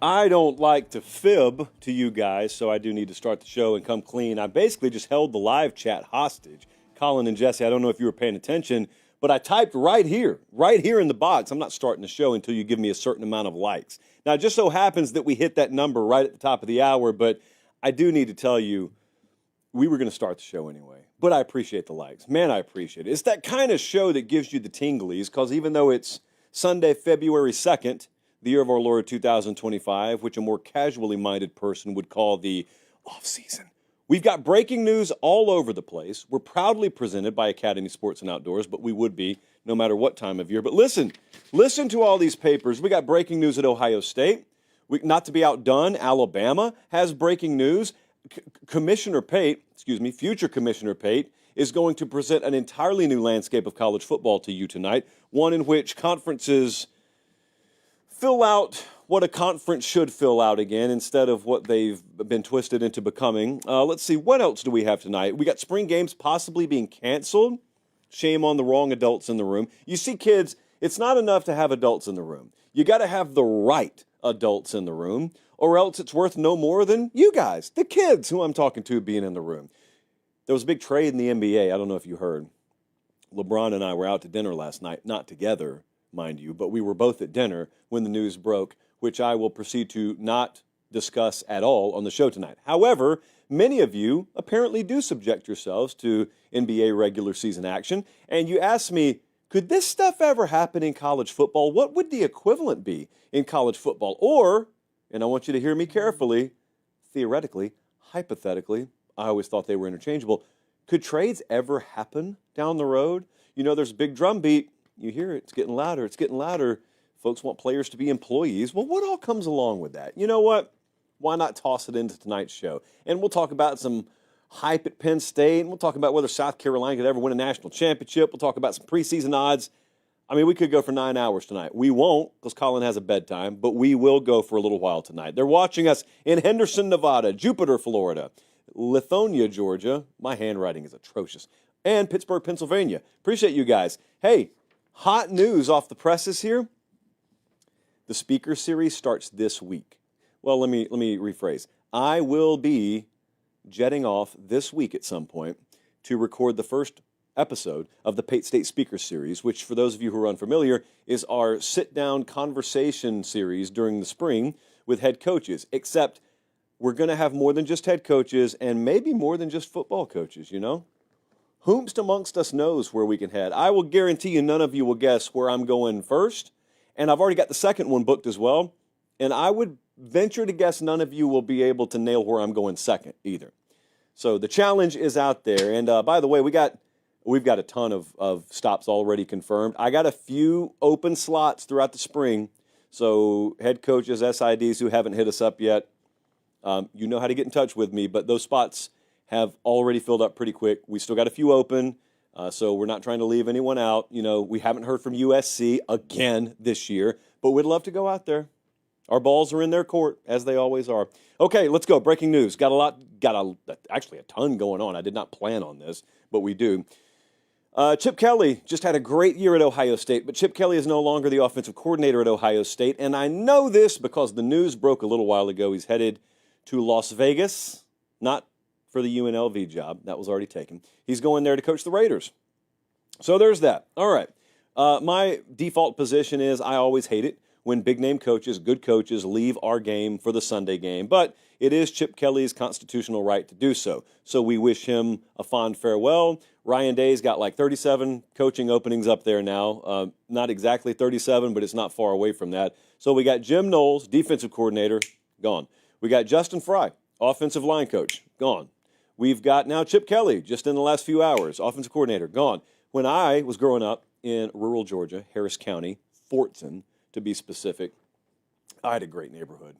I don't like to fib to you guys, so I do need to start the show and come clean. I basically just held the live chat hostage. Colin and Jesse, I don't know if you were paying attention, but I typed right here in the box. I'm not starting the show until you give me a certain amount of likes. Now, it just so happens that we hit that number right at the top of the hour, but I do need to tell you, we were going to start the show anyway. But I appreciate the likes. Man, I appreciate it. It's that kind of show that gives you the tinglies, because even though it's Sunday, February 2nd, the year of our Lord 2025, which a more casually minded person would call the off season. We've got breaking news all over the place. We're proudly presented by Academy Sports and Outdoors, but we would be no matter what time of year. But listen to all these papers. We got breaking news at Ohio State. Not to be outdone, Alabama has breaking news. Commissioner Pate, future Commissioner Pate, is going to present an entirely new landscape of college football to you tonight, one in which conferences fill out what a conference should fill out again instead of what they've been twisted into becoming. Let's see, what else do we have tonight? We got spring games possibly being canceled. Shame on the wrong adults in the room. You see, kids, it's not enough to have adults in the room. You got to have the right adults in the room, or else it's worth no more than you guys, the kids who I'm talking to, being in the room. There was a big trade in the NBA. I don't know if you heard. LeBron and I were out to dinner last night, not together, mind you, but we were both at dinner when the news broke, which I will proceed to not discuss at all on the show tonight. However, many of you apparently do subject yourselves to NBA regular season action, and you ask me, could this stuff ever happen in college football? What would the equivalent be in college football? Or, and I want you to hear me carefully, theoretically, hypothetically, I always thought they were interchangeable, could trades ever happen down the road? You know, there's a big drum beat. You hear it. It's getting louder. It's getting louder. Folks want players to be employees. Well, what all comes along with that? You know what? Why not toss it into tonight's show? And we'll talk about some hype at Penn State, and we'll talk about whether South Carolina could ever win a national championship. We'll talk about some preseason odds. I mean, we could go for 9 hours tonight. We won't, because Colin has a bedtime, but we will go for a little while tonight. They're watching us in Henderson, Nevada, Jupiter, Florida, Lithonia, Georgia. My handwriting is atrocious. And Pittsburgh, Pennsylvania. Appreciate you guys. Hey, hot news off the presses here. The speaker series starts this week. Well, let me rephrase. I will be jetting off this week at some point to record the first episode of the Pate State Speaker Series, which, for those of you who are unfamiliar, is our sit-down conversation series during the spring with head coaches, except we're going to have more than just head coaches and maybe more than just football coaches, you know? Whomst amongst us knows where we can head. I will guarantee you none of you will guess where I'm going first, and I've already got the second one booked as well, and I would venture to guess none of you will be able to nail where I'm going second either. So the challenge is out there, and by the way, we've got a ton of stops already confirmed. I got a few open slots throughout the spring, so head coaches, SIDs who haven't hit us up yet, you know how to get in touch with me, but those spots have already filled up pretty quick. We still got a few open, so we're not trying to leave anyone out. You know, we haven't heard from USC again this year, but we'd love to go out there. Our balls are in their court, as they always are. Okay, let's go. Breaking news. Actually a ton going on. I did not plan on this, but we do. Chip Kelly just had a great year at Ohio State, but Chip Kelly is no longer the offensive coordinator at Ohio State, and I know this because the news broke a little while ago. He's headed to Las Vegas, not for the UNLV job. That was already taken. He's going there to coach the Raiders. So there's that. All right. My default position is I always hate it when big-name coaches, good coaches, leave our game for the Sunday game. But it is Chip Kelly's constitutional right to do so. So we wish him a fond farewell. Ryan Day's got like 37 coaching openings up there now. Not exactly 37, but it's not far away from that. So we got Jim Knowles, defensive coordinator, gone. We got Justin Fry, offensive line coach, gone. We've got now Chip Kelly, just in the last few hours, offensive coordinator, gone. When I was growing up in rural Georgia, Harris County, Fortson, to be specific, I had a great neighborhood.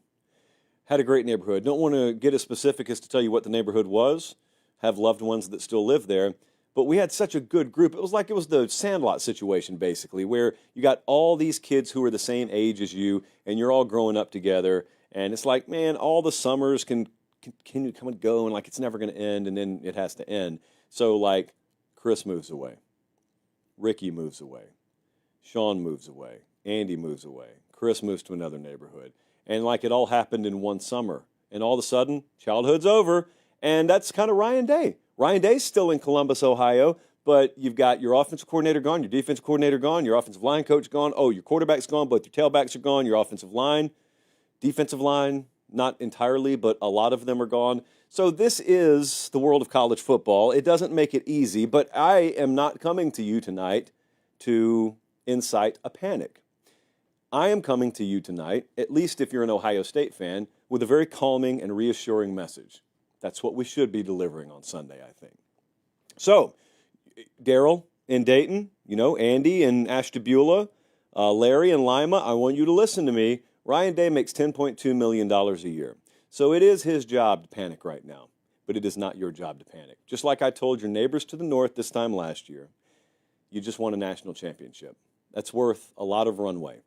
Don't want to get as specific as to tell you what the neighborhood was. Have loved ones that still live there. But we had such a good group. It was the Sandlot situation, basically, where you got all these kids who are the same age as you, and you're all growing up together. And it's like, man, all the summers can continue to come and go, and like it's never going to end, and then it has to end. So, like, Chris moves away. Ricky moves away. Sean moves away. Andy moves away. Chris moves to another neighborhood. and like it all happened in one summer. And all of a sudden, childhood's over, and that's kind of Ryan Day. Ryan Day's still in Columbus, Ohio, but you've got your offensive coordinator gone, your defensive coordinator gone, your offensive line coach gone, oh, your quarterback's gone, both your tailbacks are gone, your offensive line, defensive line, not entirely, but a lot of them are gone. So this is the world of college football. It doesn't make it easy, but I am not coming to you tonight to incite a panic. I am coming to you tonight, at least if you're an Ohio State fan, with a very calming and reassuring message. That's what we should be delivering on Sunday, I think. So, Daryl in Dayton, Andy in Ashtabula, Larry in Lima, I want you to listen to me. Ryan Day makes $10.2 million a year. So it is his job to panic right now, but it is not your job to panic. Just like I told your neighbors to the north this time last year, you just won a national championship. That's worth a lot of runway.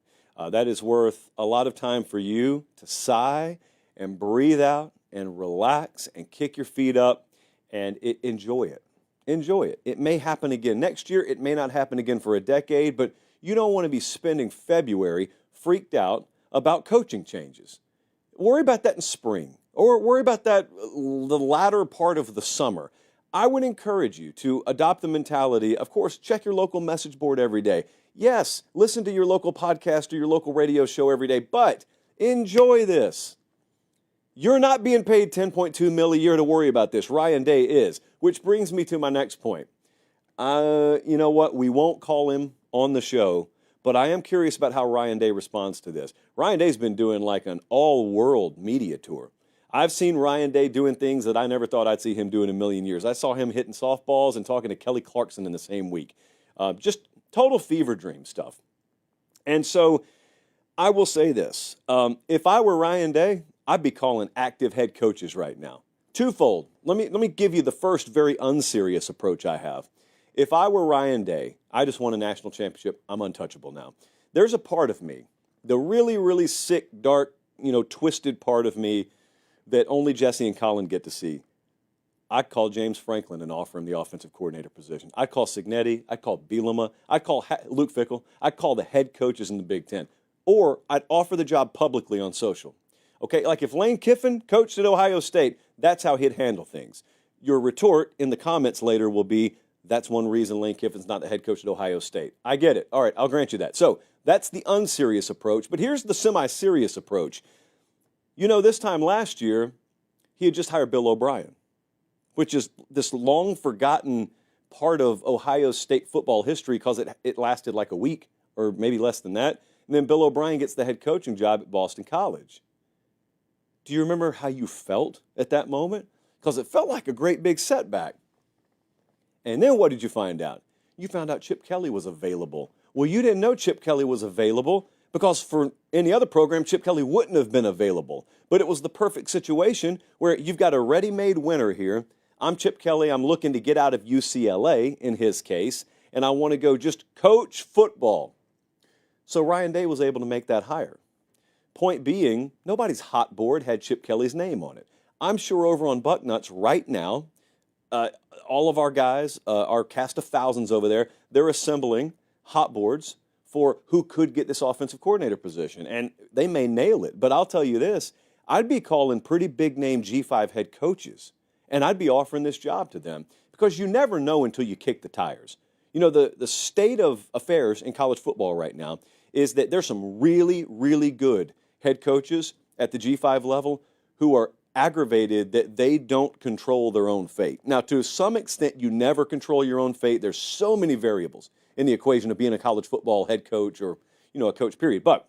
That is worth a lot of time for you to sigh and breathe out and relax and kick your feet up and enjoy it. Enjoy it. It may happen again next year. It may not happen again for a decade, but you don't want to be spending February freaked out about coaching changes. Worry about that in spring, or worry about that the latter part of the summer. I would encourage you to adopt the mentality, of course, check your local message board every day. Yes, listen to your local podcast or your local radio show every day, but enjoy this. You're not being paid $10.2 million a year to worry about this. Ryan Day is, which brings me to my next point. You know what? We won't call him on the show, but I am curious about how Ryan Day responds to this. Ryan Day's been doing like an all-world media tour. I've seen Ryan Day doing things that I never thought I'd see him do in a million years. I saw him hitting softballs and talking to Kelly Clarkson in the same week. Just total fever dream stuff. And so I will say this. If I were Ryan Day, I'd be calling active head coaches right now. Twofold. Let me give you the first very unserious approach I have. If I were Ryan Day, I just won a national championship. I'm untouchable now. There's a part of me, the really, really sick, dark, twisted part of me that only Jesse and Colin get to see. I'd call James Franklin and offer him the offensive coordinator position. I'd call Cignetti. I'd call Bielema. I'd call Luke Fickell. I'd call the head coaches in the Big Ten. Or I'd offer the job publicly on social. Okay, like if Lane Kiffin coached at Ohio State, that's how he'd handle things. Your retort in the comments later will be, that's one reason Lane Kiffin's not the head coach at Ohio State. I get it. All right, I'll grant you that. So that's the unserious approach. But here's the semi-serious approach. This time last year, he had just hired Bill O'Brien, which is this long-forgotten part of Ohio State football history because it lasted like a week or maybe less than that. And then Bill O'Brien gets the head coaching job at Boston College. Do you remember how you felt at that moment? Because it felt like a great big setback. And then what did you find out? You found out Chip Kelly was available. Well, you didn't know Chip Kelly was available because for any other program, Chip Kelly wouldn't have been available. But it was the perfect situation where you've got a ready-made winner here. I'm Chip Kelly. I'm looking to get out of UCLA in his case, and I want to go just coach football. So Ryan Day was able to make that hire. Point being, nobody's hot board had Chip Kelly's name on it. I'm sure over on Bucknuts right now, all of our guys, our cast of thousands over there, they're assembling hot boards for who could get this offensive coordinator position. And they may nail it. But I'll tell you this, I'd be calling pretty big-name G5 head coaches, and I'd be offering this job to them because you never know until you kick the tires. The state of affairs in college football right now is that there's some really, really good head coaches at the G5 level who are aggravated that they don't control their own fate. Now, to some extent, you never control your own fate. There's so many variables in the equation of being a college football head coach or, a coach period. But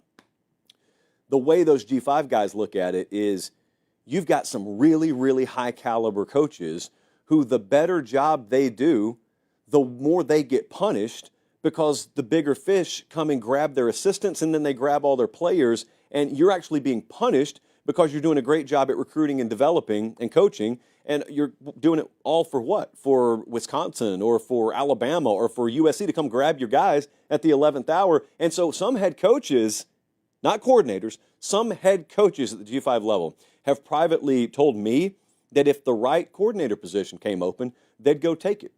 the way those G5 guys look at it is you've got some really, really high caliber coaches who the better job they do, the more they get punished because the bigger fish come and grab their assistants and then they grab all their players, and you're actually being punished because you're doing a great job at recruiting and developing and coaching, and you're doing it all for what? For Wisconsin or for Alabama or for USC to come grab your guys at the 11th hour. And so some head coaches, not coordinators, some head coaches at the G5 level have privately told me that if the right coordinator position came open, they'd go take it.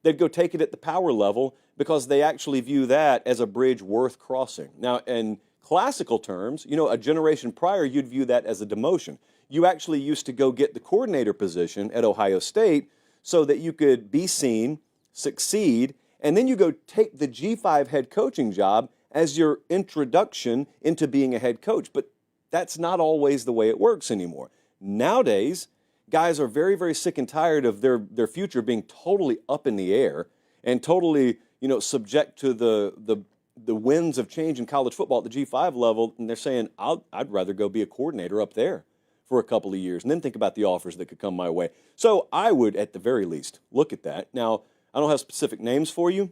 They'd go take it at the power level because they actually view that as a bridge worth crossing. Now, and classical terms, you know, a generation prior, you'd view that as a demotion. You actually used to go get the coordinator position at Ohio State so that you could be seen, succeed, and then you go take the G5 head coaching job as your introduction into being a head coach. But that's not always the way it works anymore. Nowadays, guys are very, very sick and tired of their future being totally up in the air and totally, you know, subject to the winds of change in college football at the G5 level. And they're saying, I'd rather go be a coordinator up there for a couple of years and then think about the offers that could come my way. So I would, at the very least, look at that. Now, I don't have specific names for you,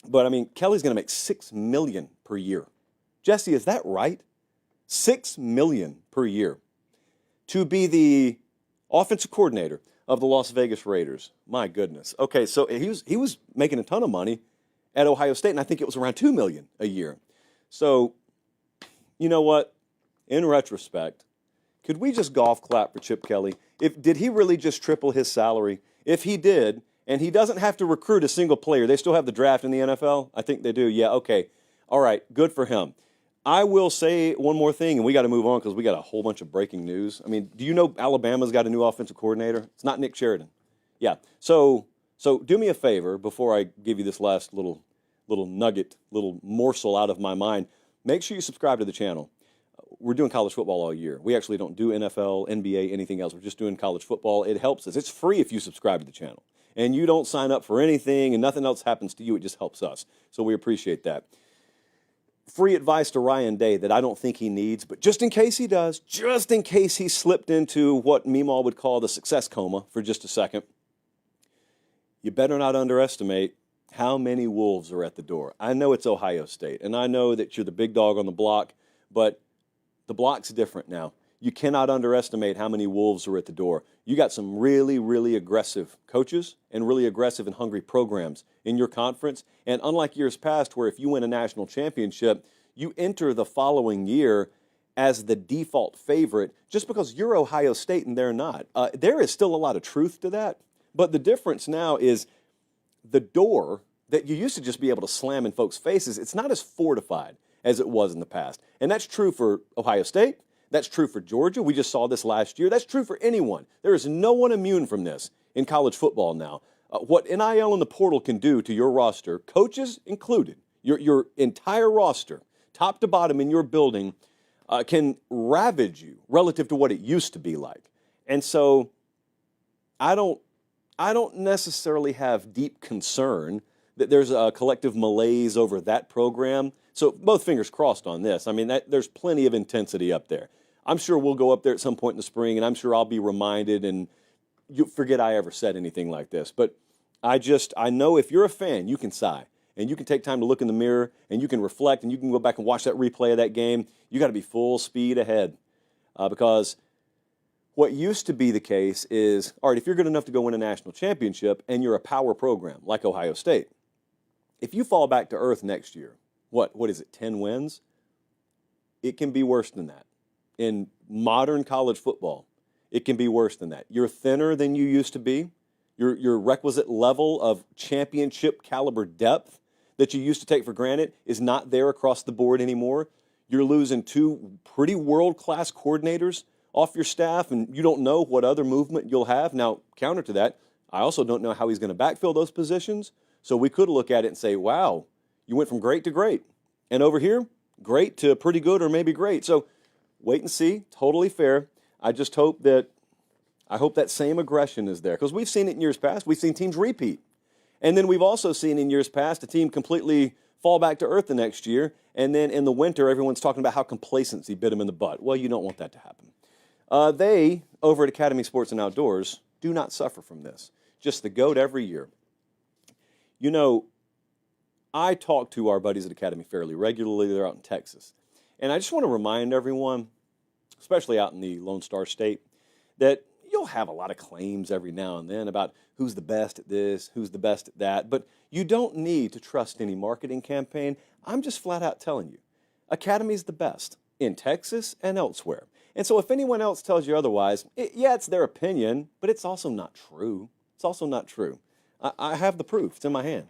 but I mean, Kelly's going to make $6 million per year. Jesse, is that right? $6 million per year to be the offensive coordinator of the Las Vegas Raiders. My goodness. Okay, so he was making a ton of money at Ohio State, and I think it was around $2 million a year. So, you know what? In retrospect, could we just golf clap for Chip Kelly? Did he really just triple his salary? If he did, and he doesn't have to recruit a single player, they still have the draft in the NFL? I think they do. Yeah, okay. All right, good for him. I will say one more thing, and we got to move on because we got a whole bunch of breaking news. I mean, do you know Alabama's got a new offensive coordinator? It's not Nick Sheridan. Yeah. So do me a favor before I give you this last little nugget, little morsel out of my mind. Make sure you subscribe to the channel. We're doing college football all year. We actually don't do NFL, NBA, anything else. We're just doing college football. It helps us. It's free if you subscribe to the channel. And you don't sign up for anything and nothing else happens to you. It just helps us. So we appreciate that. Free advice to Ryan Day that I don't think he needs, but just in case he does, just in case he slipped into what Meemaw would call the success coma for just a second, you better not underestimate how many wolves are at the door. I know it's Ohio State, and I know that you're the big dog on the block, but the block's different now. You cannot underestimate how many wolves are at the door. You got some really, really aggressive coaches and really aggressive and hungry programs in your conference. And unlike years past where if you win a national championship, you enter the following year as the default favorite just because you're Ohio State and they're not. There is still a lot of truth to that. But the difference now is the door that you used to just be able to slam in folks' faces, it's not as fortified as it was in the past. And that's true for Ohio State. That's true for Georgia. We just saw this last year. That's true for anyone. There is no one immune from this in college football now. What NIL and the portal can do to your roster, coaches included, your entire roster, top to bottom in your building, can ravage you relative to what it used to be like. And so I don't necessarily have deep concern that there's a collective malaise over that program. So both fingers crossed on this. I mean, there's plenty of intensity up there. I'm sure we'll go up there at some point in the spring, and I'm sure I'll be reminded, and you forget I ever said anything like this. But I know if you're a fan, you can sigh, and you can take time to look in the mirror, and you can reflect, and you can go back and watch that replay of that game. You got to be full speed ahead because what used to be the case is, all right, if you're good enough to go win a national championship and you're a power program like Ohio State, if you fall back to earth next year, what is it, 10 wins? It can be worse than that. In modern college football, it can be worse than that. You're thinner than you used to be. Your requisite level of championship caliber depth that you used to take for granted is not there across the board anymore. You're losing two pretty world-class coordinators off your staff, and you don't know what other movement you'll have. Now, counter to that, I also don't know how he's going to backfill those positions. So we could look at it and say, wow, you went from great to great. And over here, great to pretty good or maybe great. So wait and see, totally fair. I just hope that same aggression is there because we've seen it in years past. We've seen teams repeat. And then we've also seen in years past a team completely fall back to earth the next year. And then in the winter, everyone's talking about how complacency bit them in the butt. Well, you don't want that to happen. They, over at Academy Sports and Outdoors, do not suffer from this. Just the GOAT every year. You know, I talk to our buddies at Academy fairly regularly. They're out in Texas. And I just want to remind everyone, especially out in the Lone Star State, that you'll have a lot of claims every now and then about who's the best at this, who's the best at that. But you don't need to trust any marketing campaign. I'm just flat out telling you, Academy's the best in Texas and elsewhere. And so if anyone else tells you otherwise, it's their opinion, but it's also not true. It's also not true. I have the proof. It's in my hand.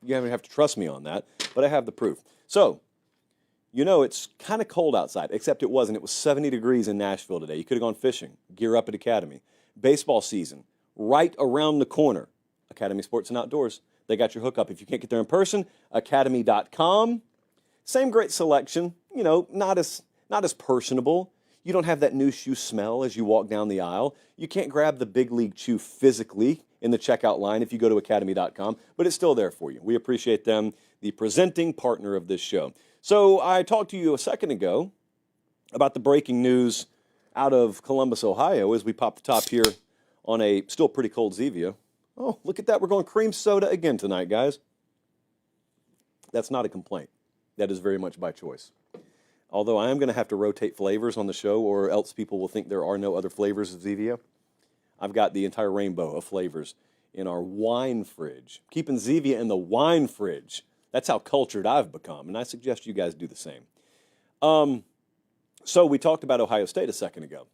You don't have to trust me on that, but I have the proof. So You know, it's kind of cold outside, except it wasn't. It was 70 degrees in Nashville today. You could have gone fishing. Gear up at Academy. Baseball season, right around the corner. Academy Sports and Outdoors. They got your hookup. If you can't get there in person, academy.com. Same great selection, you know, not as personable. You don't have that new shoe smell as you walk down the aisle. You can't grab the big league chew physically in the checkout line if you go to academy.com, but it's still there for you. We appreciate them, the presenting partner of this show. So I talked to you a second ago about the breaking news out of Columbus, Ohio, as we pop the top here on a still pretty cold Zevia. Oh, look at that. We're going cream soda again tonight, guys. That's not a complaint. That is very much by choice. Although I am going to have to rotate flavors on the show, or else people will think there are no other flavors of Zevia. I've got the entire rainbow of flavors in our wine fridge. Keeping Zevia in the wine fridge. That's how cultured I've become, and I suggest you guys do the same. So we talked about Ohio State a second ago.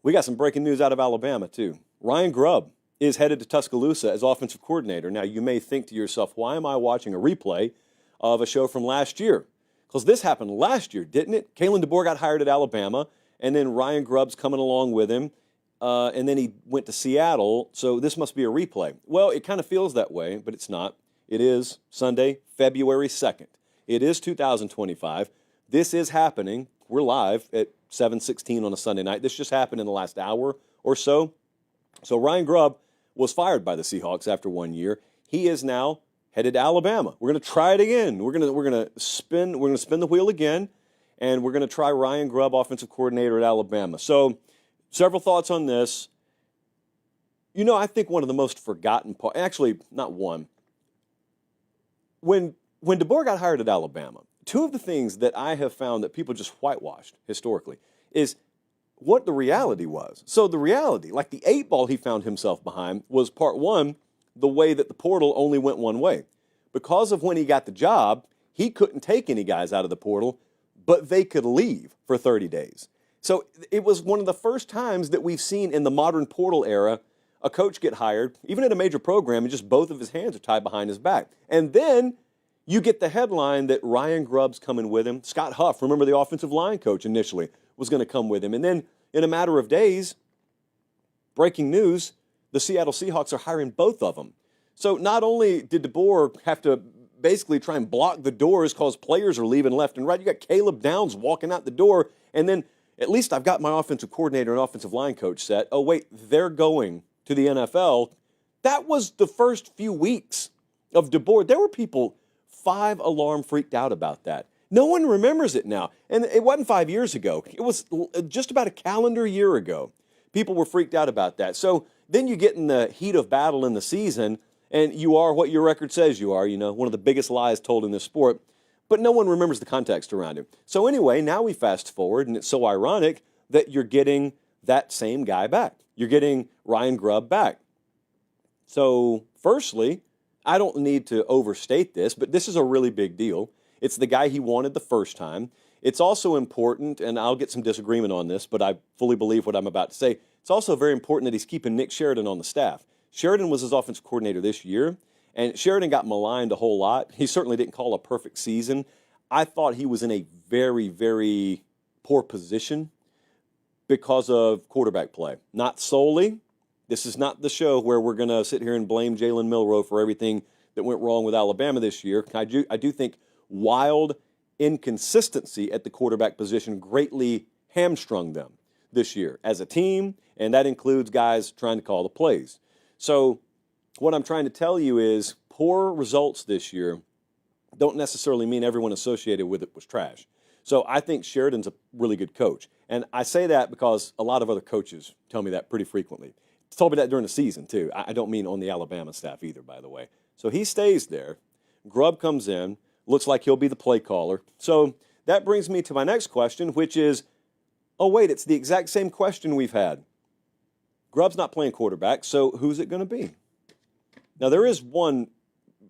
We got some breaking news out of Alabama, too. Ryan Grubb is headed to Tuscaloosa as offensive coordinator. Now, you may think to yourself, why am I watching a replay of a show from last year? Because this happened last year, didn't it? Kalen DeBoer got hired at Alabama, and then Ryan Grubb's coming along with him, and then he went to Seattle, so this must be a replay. Well, it kind of feels that way, but it's not. It is Sunday, February 2nd. It is 2025. This is happening. We're live at 7:16 on a Sunday night. This just happened in the last hour or so. So Ryan Grubb was fired by the Seahawks after 1 year. He is now headed to Alabama. We're going to try it again. We're going to spin the wheel again, and we're going to try Ryan Grubb, offensive coordinator at Alabama. So, several thoughts on this. You know, I think one of the most forgotten parts, actually, not one. When DeBoer got hired at Alabama, two of the things that I have found that people just whitewashed historically is what the reality was. So the reality, like the 8 ball he found himself behind, was part one, the way that the portal only went one way. Because of when he got the job, he couldn't take any guys out of the portal, but they could leave for 30 days. So it was one of the first times that we've seen in the modern portal era a coach get hired, even at a major program, and just both of his hands are tied behind his back. And then you get the headline that Ryan Grubb's coming with him. Scott Huff, remember the offensive line coach initially, was going to come with him. And then in a matter of days, breaking news, the Seattle Seahawks are hiring both of them. So not only did DeBoer have to basically try and block the doors because players are leaving left and right, you got Caleb Downs walking out the door, and then at least I've got my offensive coordinator and offensive line coach set. Oh, wait, they're going to the NFL. That was the first few weeks of DeBoer. There were people 5-alarm freaked out about that. No one remembers it now. And it wasn't 5 years ago. It was just about a calendar year ago. People were freaked out about that. So then you get in the heat of battle in the season, and you are what your record says you are, you know, one of the biggest lies told in this sport. But no one remembers the context around it. So anyway, now we fast forward, and it's so ironic that you're getting that same guy back. You're getting Ryan Grubb back. So firstly, I don't need to overstate this, but this is a really big deal. It's the guy he wanted the first time. It's also important, and I'll get some disagreement on this, but I fully believe what I'm about to say. It's also very important that he's keeping Nick Sheridan on the staff. Sheridan was his offensive coordinator this year, and Sheridan got maligned a whole lot. He certainly didn't call a perfect season. I thought he was in a very, very poor position because of quarterback play. Not solely. This is not the show where we're going to sit here and blame Jalen Milroe for everything that went wrong with Alabama this year. I do think wild inconsistency at the quarterback position greatly hamstrung them this year as a team, and that includes guys trying to call the plays. So what I'm trying to tell you is poor results this year don't necessarily mean everyone associated with it was trash. So I think Sheridan's a really good coach. And I say that because a lot of other coaches tell me that pretty frequently. They told me that during the season, too. I don't mean on the Alabama staff either, by the way. So he stays there. Grubb comes in. Looks like he'll be the play caller. So that brings me to my next question, which is, oh, wait, it's the exact same question we've had. Grubb's not playing quarterback, so who's it going to be? Now, there is one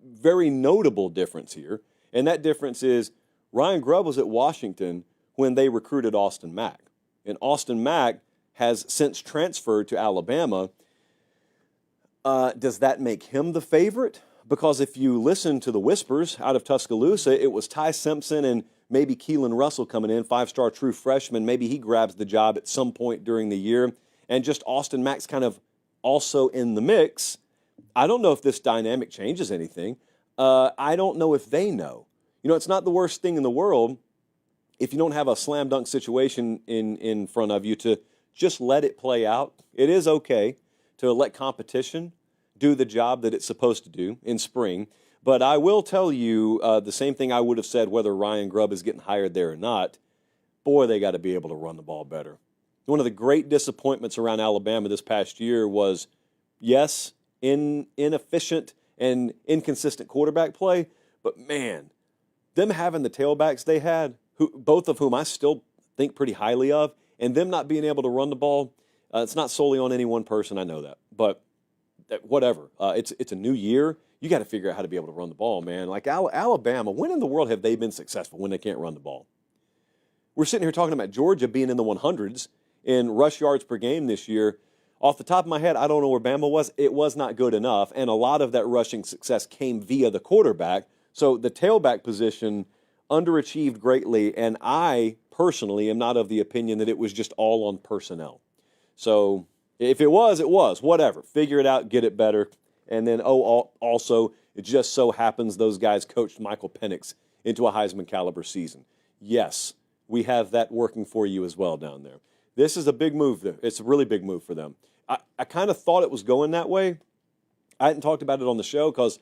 very notable difference here, and that difference is Ryan Grubb was at Washington when they recruited Austin Mack. And Austin Mack has since transferred to Alabama. Does that make him the favorite? Because if you listen to the whispers out of Tuscaloosa, it was Ty Simpson and maybe Keelan Russell coming in, five-star true freshman. Maybe he grabs the job at some point during the year. And just Austin Mack's kind of also in the mix. I don't know if this dynamic changes anything. I don't know if they know. You know, it's not the worst thing in the world if you don't have a slam dunk situation in front of you to just let it play out. It is okay to let competition do the job that it's supposed to do in spring. But I will tell you the same thing I would have said whether Ryan Grubb is getting hired there or not. Boy, they got to be able to run the ball better. One of the great disappointments around Alabama this past year was, yes, inefficient and inconsistent quarterback play, but man, them having the tailbacks they had, both of whom I still think pretty highly of, and them not being able to run the ball, it's not solely on any one person, I know that, but whatever. It's a new year. You got to figure out how to be able to run the ball, man. Like Alabama, when in the world have they been successful when they can't run the ball? We're sitting here talking about Georgia being in the 100s in rush yards per game this year. Off the top of my head, I don't know where Bama was. It was not good enough, and a lot of that rushing success came via the quarterback. So the tailback position underachieved greatly, and I personally am not of the opinion that it was just all on personnel. So if it was, it was. Whatever. Figure it out, get it better. And then, also, it just so happens those guys coached Michael Penix into a Heisman caliber season. Yes, we have that working for you as well down there. This is a big move. It's a really big move for them. I kind of thought it was going that way. I hadn't talked about it on the show because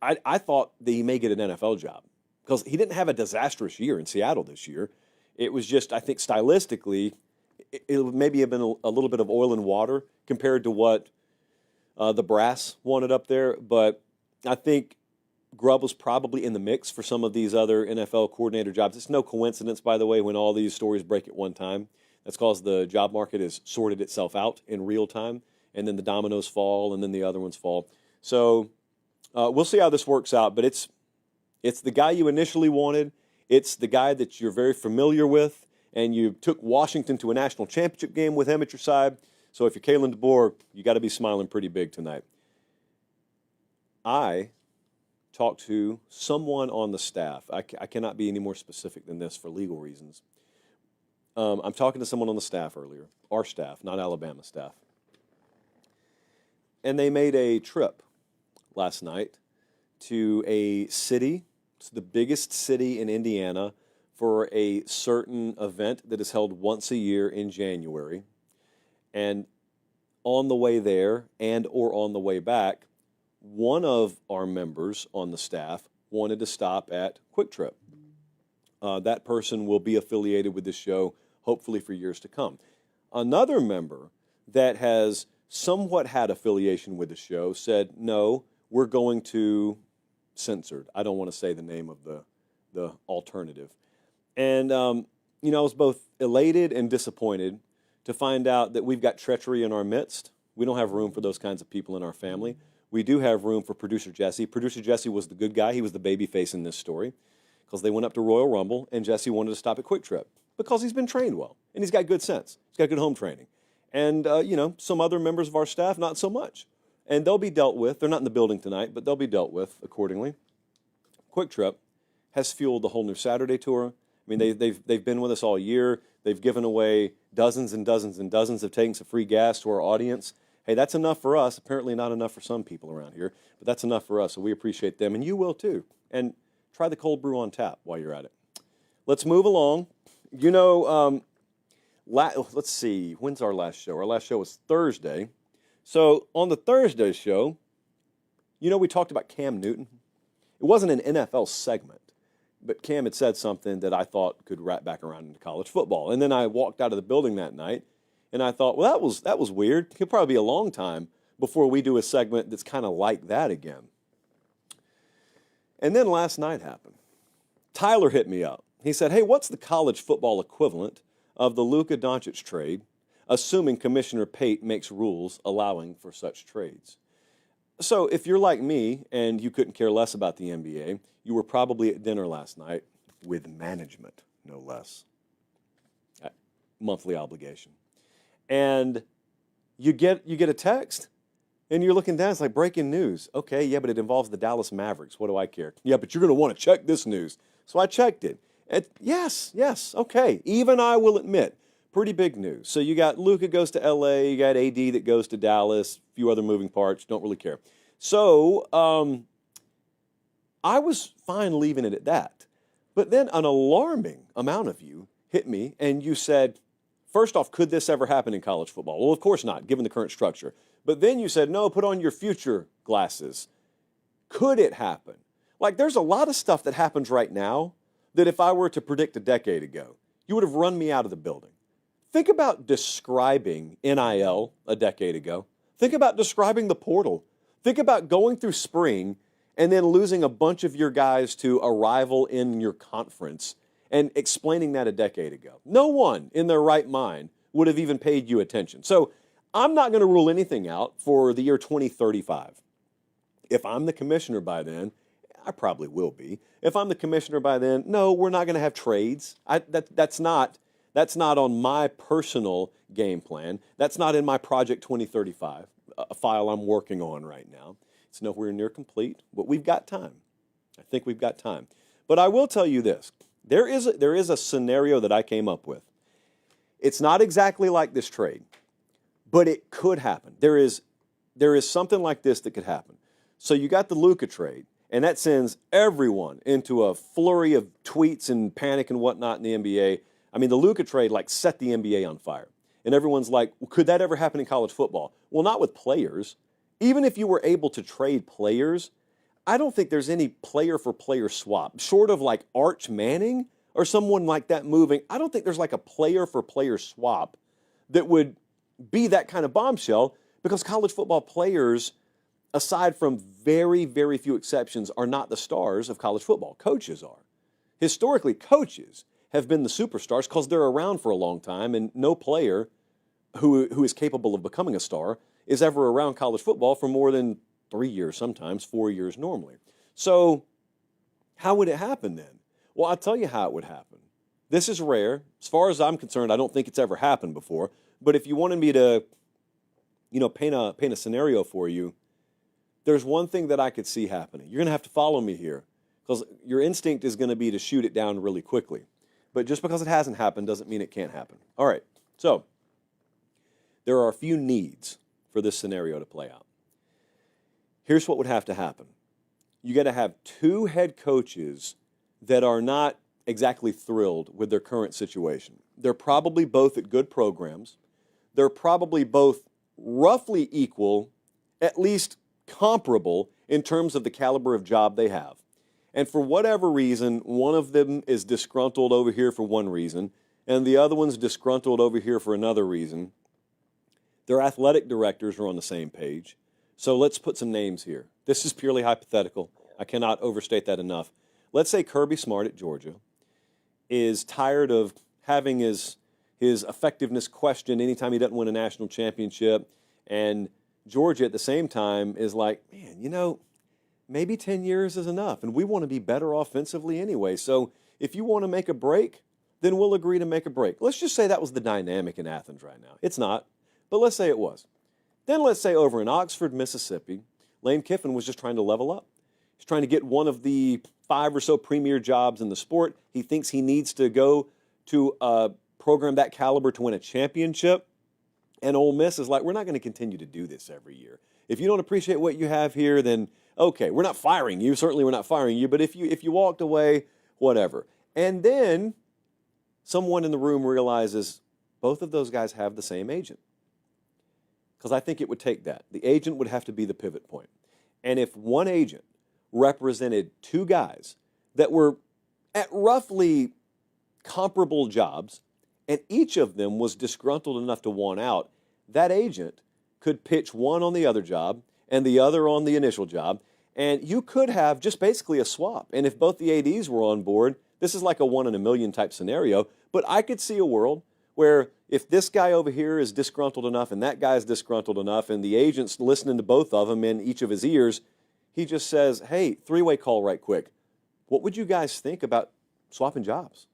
I thought that he may get an NFL job because he didn't have a disastrous year in Seattle this year. It was just, I think, stylistically, it maybe have been a little bit of oil and water compared to what the brass wanted up there. But I think Grubb was probably in the mix for some of these other NFL coordinator jobs. It's no coincidence, by the way, when all these stories break at one time. That's because the job market has sorted itself out in real time, and then the dominoes fall, and then the other ones fall. So we'll see how this works out, but it's the guy you initially wanted. It's the guy that you're very familiar with, and you took Washington to a national championship game with him at your side. So if you're Kalen DeBoer, you got to be smiling pretty big tonight. I talked to someone on the staff. I cannot be any more specific than this for legal reasons. I'm talking to someone on the staff earlier, our staff, not Alabama staff. And they made a trip last night to a city, it's the biggest city in Indiana, for a certain event that is held once a year in January. And on the way there and or on the way back, one of our members on the staff wanted to stop at Quick Trip. That person will be affiliated with this show, hopefully for years to come. Another member that has somewhat had affiliation with the show said, no, we're going to censored. I don't want to say the name of the alternative. And, I was both elated and disappointed to find out that we've got treachery in our midst. We don't have room for those kinds of people in our family. We do have room for Producer Jesse. Producer Jesse was the good guy. He was the baby face in this story because they went up to Royal Rumble, and Jesse wanted to stop at Quick Trip because he's been trained well, and he's got good sense. He's got good home training. And, some other members of our staff, not so much. And they'll be dealt with. They're not in the building tonight, but they'll be dealt with accordingly. Quick Trip has fueled the whole new Saturday tour. I mean, they've been with us all year. They've given away dozens and dozens and dozens of tanks of free gas to our audience. Hey, that's enough for us. Apparently not enough for some people around here, but that's enough for us, so we appreciate them, and you will too. And try the cold brew on tap while you're at it. Let's move along. Let's see, when's our last show? Our last show was Thursday. So on the Thursday show, we talked about Cam Newton. It wasn't an NFL segment, but Cam had said something that I thought could wrap back around into college football. And then I walked out of the building that night, and I thought, well, that was weird. It'll probably be a long time before we do a segment that's kind of like that again. And then last night happened. Tyler hit me up. He said, hey, what's the college football equivalent of the Luka Doncic trade, assuming Commissioner Pate makes rules allowing for such trades? So if you're like me and you couldn't care less about the NBA, you were probably at dinner last night with management, no less. Monthly obligation. And you get a text, And you're looking down, it's like breaking news. Okay, yeah, but it involves the Dallas Mavericks. What do I care? Yeah, but you're going to want to check this news. So I checked it. Yes, okay. Even I will admit, pretty big news. So you got Luka goes to LA, you got AD that goes to Dallas, a few other moving parts, don't really care. So I was fine leaving it at that. But then an alarming amount of you hit me and you said, first off, could this ever happen in college football? Well, of course not, given the current structure. But then you said, no, put on your future glasses. Could it happen? Like, there's a lot of stuff that happens right now that if I were to predict a decade ago, you would have run me out of the building. Think about describing NIL a decade ago. Think about describing the portal. Think about going through spring and then losing a bunch of your guys to a rival in your conference and explaining that a decade ago. No one in their right mind would have even paid you attention. So I'm not going to rule anything out for the year 2035. If I'm the commissioner by then, I probably will be. If I'm the commissioner by then, no, we're not going to have trades. That's not on my personal game plan. That's not in my Project 2035, a file I'm working on right now. It's nowhere near complete, but we've got time. I think we've got time. But I will tell you this. There is a scenario that I came up with. It's not exactly like this trade, but it could happen. There is something like this that could happen. So you got the Luka trade, and that sends everyone into a flurry of tweets and panic and whatnot in the NBA. I mean, the Luka trade like set the NBA on fire. And everyone's like, well, could that ever happen in college football? Well, not with players. Even if you were able to trade players, I don't think there's any player-for-player swap. Short of like Arch Manning or someone like that moving, I don't think there's like a player-for-player swap that would be that kind of bombshell, because college football players, aside from very, very few exceptions, are not the stars of college football. Coaches are. Historically, coaches have been the superstars because they're around for a long time, and no player who is capable of becoming a star is ever around college football for more than 3 years, sometimes 4 years normally. So how would it happen then? Well, I'll tell you how it would happen. This is rare. As far as I'm concerned, I don't think it's ever happened before. But if you wanted me to, paint a scenario for you, there's one thing that I could see happening. You're going to have to follow me here, because your instinct is going to be to shoot it down really quickly. But just because it hasn't happened doesn't mean it can't happen. All right, so there are a few needs for this scenario to play out. Here's what would have to happen. You got to have two head coaches that are not exactly thrilled with their current situation. They're probably both at good programs. They're probably both roughly equal, at least comparable in terms of the caliber of job they have. And for whatever reason, one of them is disgruntled over here for one reason, and the other one's disgruntled over here for another reason. Their athletic directors are on the same page. So let's put some names here. This is purely hypothetical. I cannot overstate that enough. Let's say Kirby Smart at Georgia is tired of having his effectiveness questioned anytime he doesn't win a national championship, and Georgia at the same time is like, man, maybe 10 years is enough, and we want to be better offensively anyway. So if you want to make a break, then we'll agree to make a break. Let's just say that was the dynamic in Athens right now. It's not, but let's say it was. Then let's say over in Oxford, Mississippi, Lane Kiffin was just trying to level up. He's trying to get one of the 5 or so premier jobs in the sport. He thinks he needs to go to a program that caliber to win a championship. And Ole Miss is like, we're not going to continue to do this every year. If you don't appreciate what you have here, then okay, we're not firing you. Certainly we're not firing you. But if you walked away, whatever. And then someone in the room realizes both of those guys have the same agent. Because I think it would take that. The agent would have to be the pivot point. And if one agent represented two guys that were at roughly comparable jobs, and each of them was disgruntled enough to want out, that agent could pitch one on the other job and the other on the initial job, and you could have just basically a swap. And if both the ADs were on board, this is like a 1 in a million type scenario, but I could see a world where if this guy over here is disgruntled enough and that guy is disgruntled enough and the agent's listening to both of them in each of his ears, he just says, hey, three-way call right quick. What would you guys think about swapping jobs?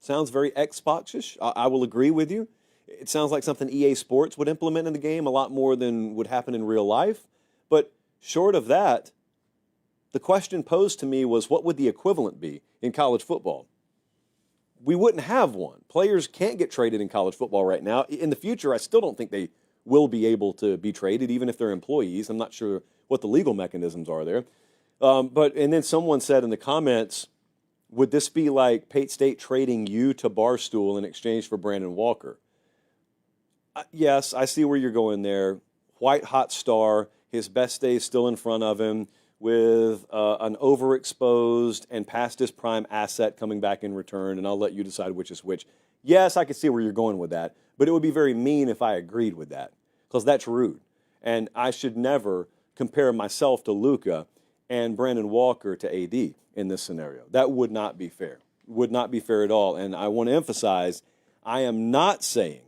Sounds very Xbox-ish. I will agree with you. It sounds like something EA Sports would implement in the game a lot more than would happen in real life. But short of that, the question posed to me was, what would the equivalent be in college football? We wouldn't have one. Players can't get traded in college football right now. In the future, I still don't think they will be able to be traded, even if they're employees. I'm not sure what the legal mechanisms are there. And then someone said in the comments, would this be like Pate State trading you to Barstool in exchange for Brandon Walker? Yes, I see where you're going there. White hot star, his best days still in front of him, with an overexposed and past his prime asset coming back in return, and I'll let you decide which is which. Yes, I can see where you're going with that, but it would be very mean if I agreed with that, because that's rude. And I should never compare myself to Luka and Brandon Walker to AD in this scenario. That would not be fair. Would not be fair at all. And I want to emphasize, I am not saying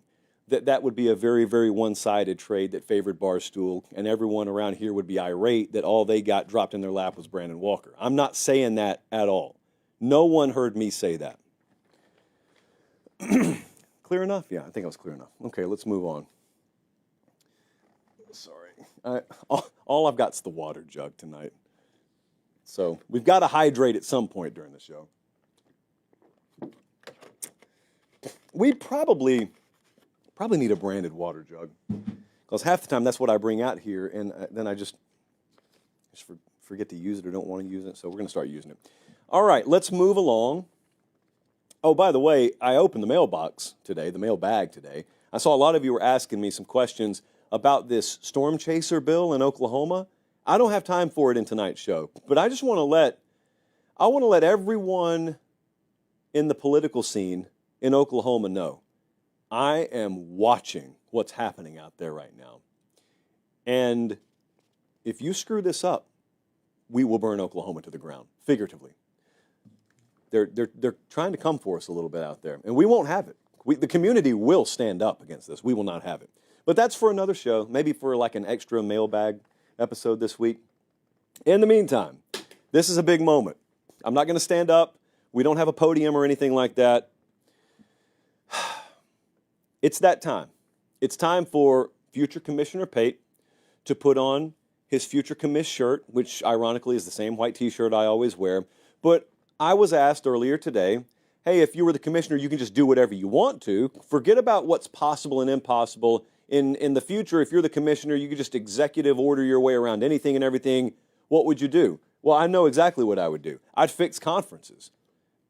that that would be a very, very one-sided trade that favored Barstool, and everyone around here would be irate that all they got dropped in their lap was Brandon Walker. I'm not saying that at all. No one heard me say that. Clear enough? Yeah, I think I was clear enough. Okay, let's move on. Sorry. All I've got is the water jug tonight. So we've got to hydrate at some point during the show. We probably need a branded water jug, because half the time that's what I bring out here, and then I just forget to use it or don't want to use it, so we're going to start using it. All right, let's move along. Oh, by the way, I opened the mailbox today, the mailbag today. I saw a lot of you were asking me some questions about this storm chaser bill in Oklahoma. I don't have time for it in tonight's show, but I just want to let everyone in the political scene in Oklahoma know I am watching what's happening out there right now. And if you screw this up, we will burn Oklahoma to the ground, figuratively. They're trying to come for us a little bit out there, and we won't have it. The community will stand up against this. We will not have it. But that's for another show, maybe for like an extra mailbag episode this week. In the meantime, this is a big moment. I'm not going to stand up. We don't have a podium or anything like that. It's that time. It's time for future Commissioner Pate to put on his future commiss shirt, which ironically is the same white T-shirt I always wear. But I was asked earlier today, hey, if you were the commissioner, you can just do whatever you want to. Forget about what's possible and impossible. In the future, if you're the commissioner, you could just executive order your way around anything and everything. What would you do? Well, I know exactly what I would do. I'd fix conferences.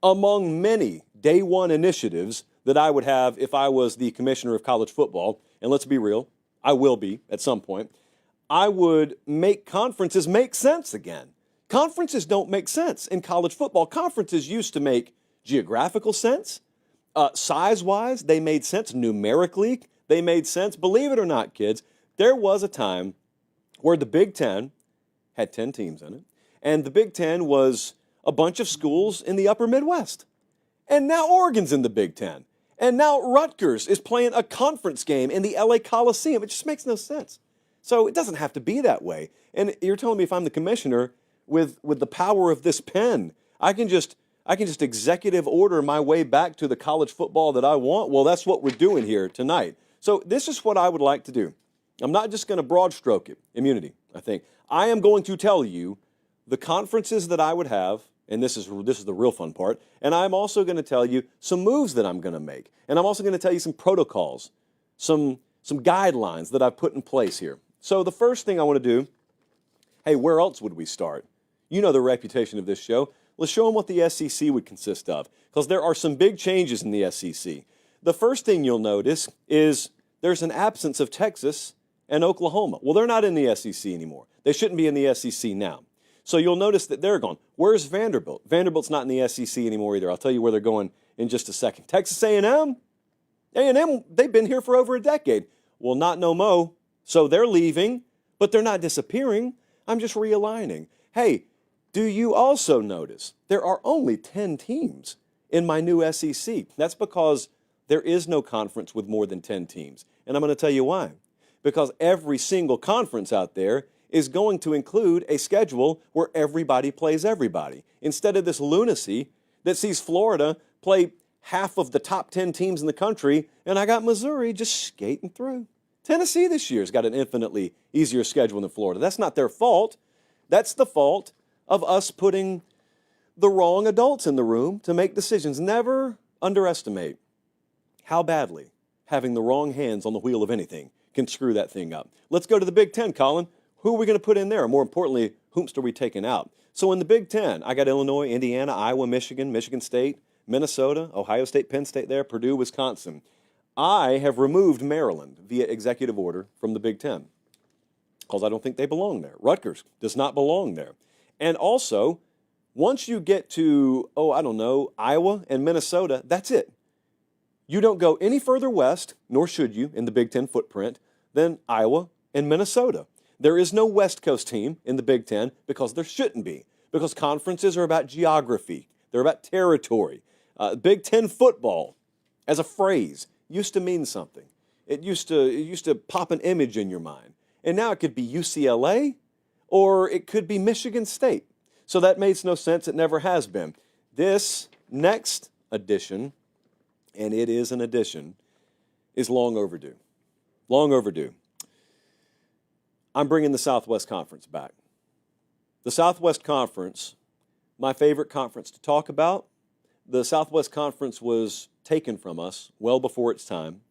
Among many day one initiatives that I would have if I was the commissioner of college football, and let's be real, I will be at some point, I would make conferences make sense again. Conferences don't make sense in college football. Conferences used to make geographical sense. Size-wise, they made sense. Numerically, they made sense. Believe it or not, kids, there was a time where the Big Ten had 10 teams in it, and the Big Ten was a bunch of schools in the upper Midwest. And now Oregon's in the Big Ten. And now Rutgers is playing a conference game in the LA Coliseum. It just makes no sense. So it doesn't have to be that way. And you're telling me if I'm the commissioner with the power of this pen, I can just executive order my way back to the college football that I want? Well, that's what we're doing here tonight. So this is what I would like to do. I'm not just going to broad stroke it, immunity, I think. I am going to tell you the conferences that I would have, and this is the real fun part, and I'm also going to tell you some moves that I'm going to make. And I'm also going to tell you some protocols, some guidelines that I've put in place here. So the first thing I want to do, hey, where else would we start? You know the reputation of this show. Let's show them what the SEC would consist of, because there are some big changes in the SEC. The first thing you'll notice is there's an absence of Texas and Oklahoma. Well, they're not in the SEC anymore. They shouldn't be in the SEC now. So you'll notice that they're gone. Where's Vanderbilt? Vanderbilt's not in the SEC anymore either. I'll tell you where they're going in just a second. Texas A&M? A&M, they've been here for over a decade. Well, not no mo. So they're leaving, but they're not disappearing. I'm just realigning. Hey, do you also notice there are only 10 teams in my new SEC? That's because there is no conference with more than 10 teams. And I'm going to tell you why. Because every single conference out there is going to include a schedule where everybody plays everybody. Instead of this lunacy that sees Florida play half of the top 10 teams in the country, and I got Missouri just skating through. Tennessee this year's got an infinitely easier schedule than Florida. That's not their fault. That's the fault of us putting the wrong adults in the room to make decisions. Never underestimate how badly having the wrong hands on the wheel of anything can screw that thing up. Let's go to the Big Ten, Colin. Who are we going to put in there? More importantly, whomst are we taking out? So in the Big Ten, I got Illinois, Indiana, Iowa, Michigan, Michigan State, Minnesota, Ohio State, Penn State there, Purdue, Wisconsin. I have removed Maryland via executive order from the Big Ten because I don't think they belong there. Rutgers does not belong there. And also, once you get to, Iowa and Minnesota, that's it. You don't go any further west, nor should you, in the Big Ten footprint, than Iowa and Minnesota. There is no West Coast team in the Big Ten because there shouldn't be, because conferences are about geography. They're about territory. Big Ten football, as a phrase, used to mean something. It used to pop an image in your mind. And now it could be UCLA or it could be Michigan State. So that makes no sense. It never has been. This next edition, and it is an edition, is long overdue. Long overdue. I'm bringing the Southwest Conference back. The Southwest Conference, my favorite conference to talk about. The Southwest Conference was taken from us well before its time.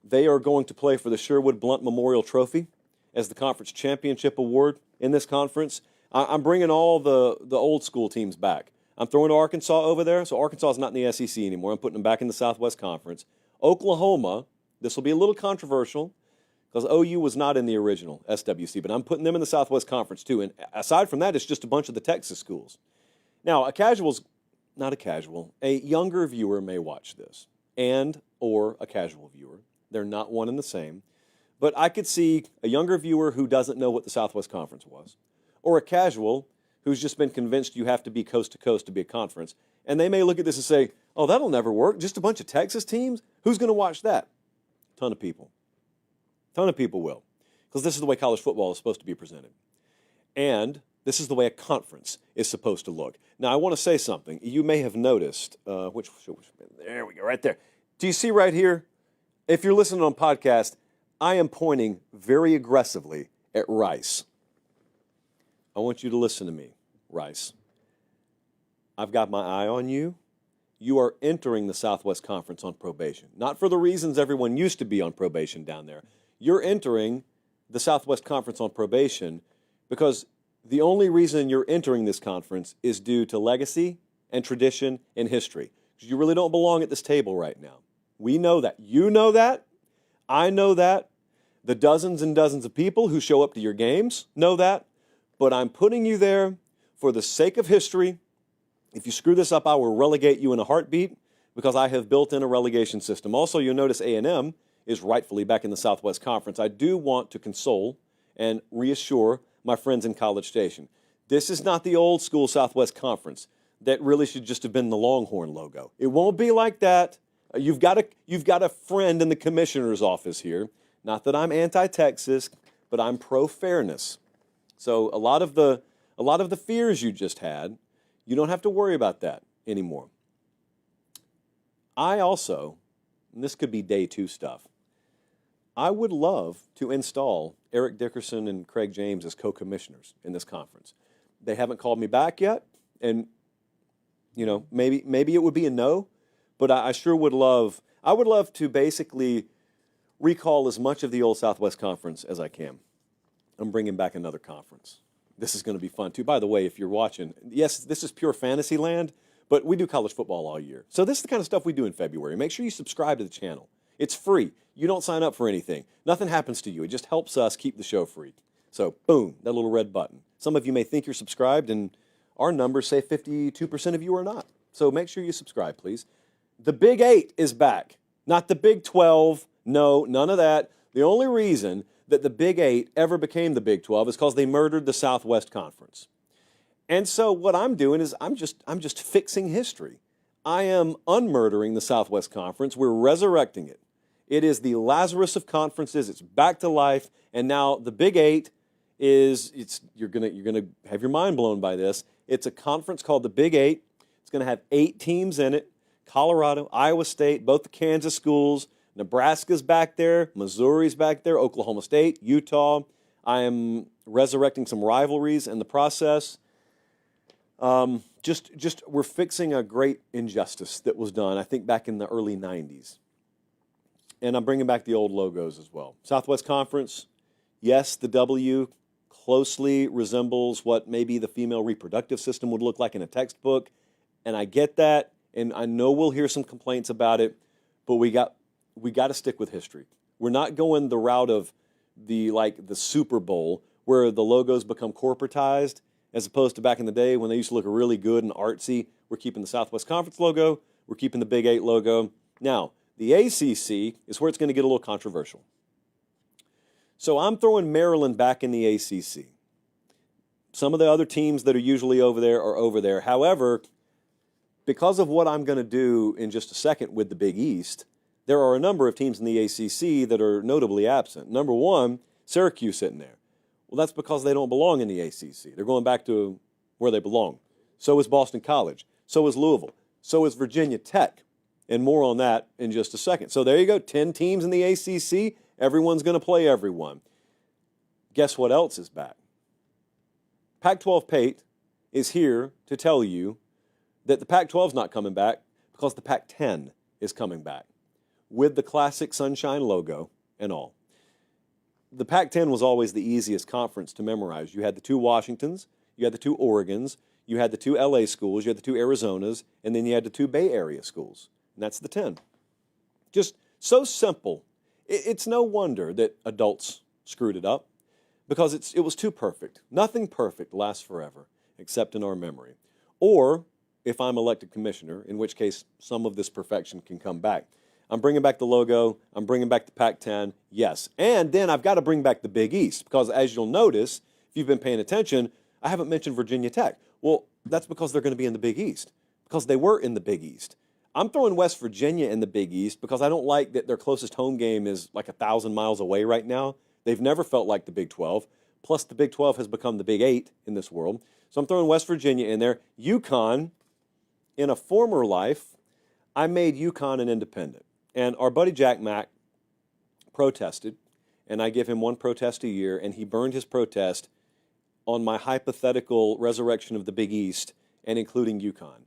They are going to play for the Sherwood Blunt Memorial Trophy as the conference championship award in this conference. I'm bringing all the old school teams back. I'm throwing Arkansas over there, so Arkansas is not in the SEC anymore. I'm putting them back in the Southwest Conference. Oklahoma, this will be a little controversial because OU was not in the original SWC, but I'm putting them in the Southwest Conference too. And aside from that, it's just a bunch of the Texas schools. Now, a younger viewer may watch this, or a casual viewer. They're not one and the same. But I could see a younger viewer who doesn't know what the Southwest Conference was, or a casual who's just been convinced you have to be coast to coast to be a conference. And they may look at this and say, oh, that'll never work. Just a bunch of Texas teams? Who's going to watch that? A ton of people. A ton of people will. Because this is the way college football is supposed to be presented. And this is the way a conference is supposed to look. Now, I want to say something. You may have noticed, there we go, right there. Do you see right here? If you're listening on podcast, I am pointing very aggressively at Rice. I want you to listen to me, Rice. I've got my eye on you. You are entering the Southwest Conference on probation. Not for the reasons everyone used to be on probation down there. You're entering the Southwest Conference on probation because the only reason you're entering this conference is due to legacy and tradition and history. You really don't belong at this table right now. We know that. You know that. I know that. The dozens and dozens of people who show up to your games know that. But I'm putting you there for the sake of history. If you screw this up, I will relegate you in a heartbeat because I have built in a relegation system. Also, you'll notice A&M is rightfully back in the Southwest Conference. I do want to console and reassure my friends in College Station. This is not the old school Southwest Conference that really should just have been the Longhorn logo. It won't be like that. You've got a friend in the commissioner's office here. Not that I'm anti-Texas, but I'm pro-fairness. So a lot of the fears you just had, you don't have to worry about that anymore. I also, and this could be day 2 stuff, I would love to install Eric Dickerson and Craig James as co-commissioners in this conference. They haven't called me back yet, and maybe it would be a no, but I sure would love. I would love to basically recall as much of the old Southwest Conference as I can. I'm bringing back another conference. This is going to be fun, too. By the way, if you're watching, yes, this is pure fantasy land, but we do college football all year. So this is the kind of stuff we do in February. Make sure you subscribe to the channel. It's free. You don't sign up for anything. Nothing happens to you. It just helps us keep the show free. So, boom, that little red button. Some of you may think you're subscribed, and our numbers say 52% of you are not. So make sure you subscribe, please. The Big 8 is back, not the Big 12. No, none of that. The only reason that the Big 8 ever became the Big 12 is because they murdered the Southwest Conference. And so what I'm doing is I'm just fixing history. I am unmurdering the Southwest Conference. We're resurrecting it. It is the Lazarus of conferences. It's back to life. And now the Big 8 you're gonna have your mind blown by this. It's a conference called the Big 8. It's going to have 8 teams in it. Colorado, Iowa State, both the Kansas schools, Nebraska's back there, Missouri's back there, Oklahoma State, Utah. I am resurrecting some rivalries in the process. Just we're fixing a great injustice that was done, I think, back in the early 90s. And I'm bringing back the old logos as well. Southwest Conference, yes, the W closely resembles what maybe the female reproductive system would look like in a textbook. And I get that, and I know we'll hear some complaints about it, but we got to stick with history. We're not going the route of the Super Bowl where the logos become corporatized, as opposed to back in the day when they used to look really good and artsy. We're keeping the Southwest Conference logo. We're keeping the Big 8 logo. Now, the ACC is where it's going to get a little controversial. So I'm throwing Maryland back in the ACC. Some of the other teams that are usually over there are over there. However, because of what I'm going to do in just a second with the Big East, there are a number of teams in the ACC that are notably absent. Number one, Syracuse sitting there. Well, that's because they don't belong in the ACC. They're going back to where they belong. So is Boston College. So is Louisville. So is Virginia Tech. And more on that in just a second. So there you go, 10 teams in the ACC. Everyone's going to play everyone. Guess what else is back? Pac-12 Pate is here to tell you that the Pac-12 is not coming back because the Pac-10 is coming back with the classic sunshine logo and all. The Pac-10 was always the easiest conference to memorize. You had the two Washingtons, you had the two Oregons, you had the two LA schools, you had the two Arizonas, and then you had the two Bay Area schools. And that's the 10. Just so simple. It's no wonder that adults screwed it up because it was too perfect. Nothing perfect lasts forever except in our memory. Or if I'm elected commissioner, in which case some of this perfection can come back. I'm bringing back the logo. I'm bringing back the Pac-10, yes. And then I've got to bring back the Big East because as you'll notice, if you've been paying attention, I haven't mentioned Virginia Tech. Well, that's because they're going to be in the Big East because they were in the Big East. I'm throwing West Virginia in the Big East because I don't like that their closest home game is like 1,000 miles away right now. They've never felt like the Big 12. Plus, the Big 12 has become the Big 8 in this world. So I'm throwing West Virginia in there. UConn, in a former life, I made UConn an independent. And our buddy Jack Mack protested, and I give him one protest a year, and he burned his protest on my hypothetical resurrection of the Big East and including UConn.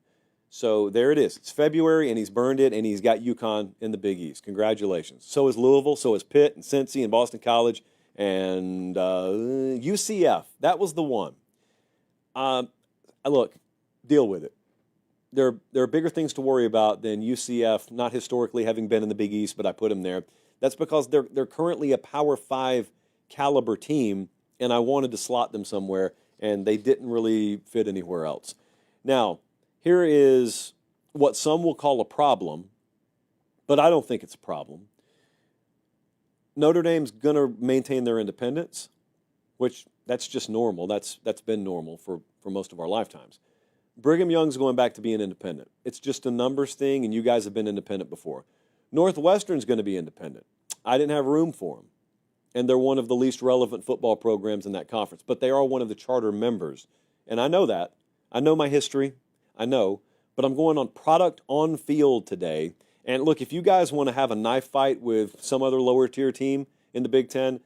So there it is. It's February, and he's burned it, and he's got UConn in the Big East. Congratulations. So is Louisville, so is Pitt, and Cincy, and Boston College, and UCF. That was the one. Look, deal with it. There are bigger things to worry about than UCF, not historically having been in the Big East, but I put them there. That's because they're currently a Power 5 caliber team, and I wanted to slot them somewhere, and they didn't really fit anywhere else. Now, here is what some will call a problem, but I don't think it's a problem. Notre Dame's going to maintain their independence, which that's just normal. That's been normal for most of our lifetimes. Brigham Young's going back to being independent. It's just a numbers thing, and you guys have been independent before. Northwestern's going to be independent. I didn't have room for them, and they're one of the least relevant football programs in that conference, but they are one of the charter members, and I know that. I know my history. I know, but I'm going on product on field today. And look, if you guys want to have a knife fight with some other lower tier team in the Big Ten,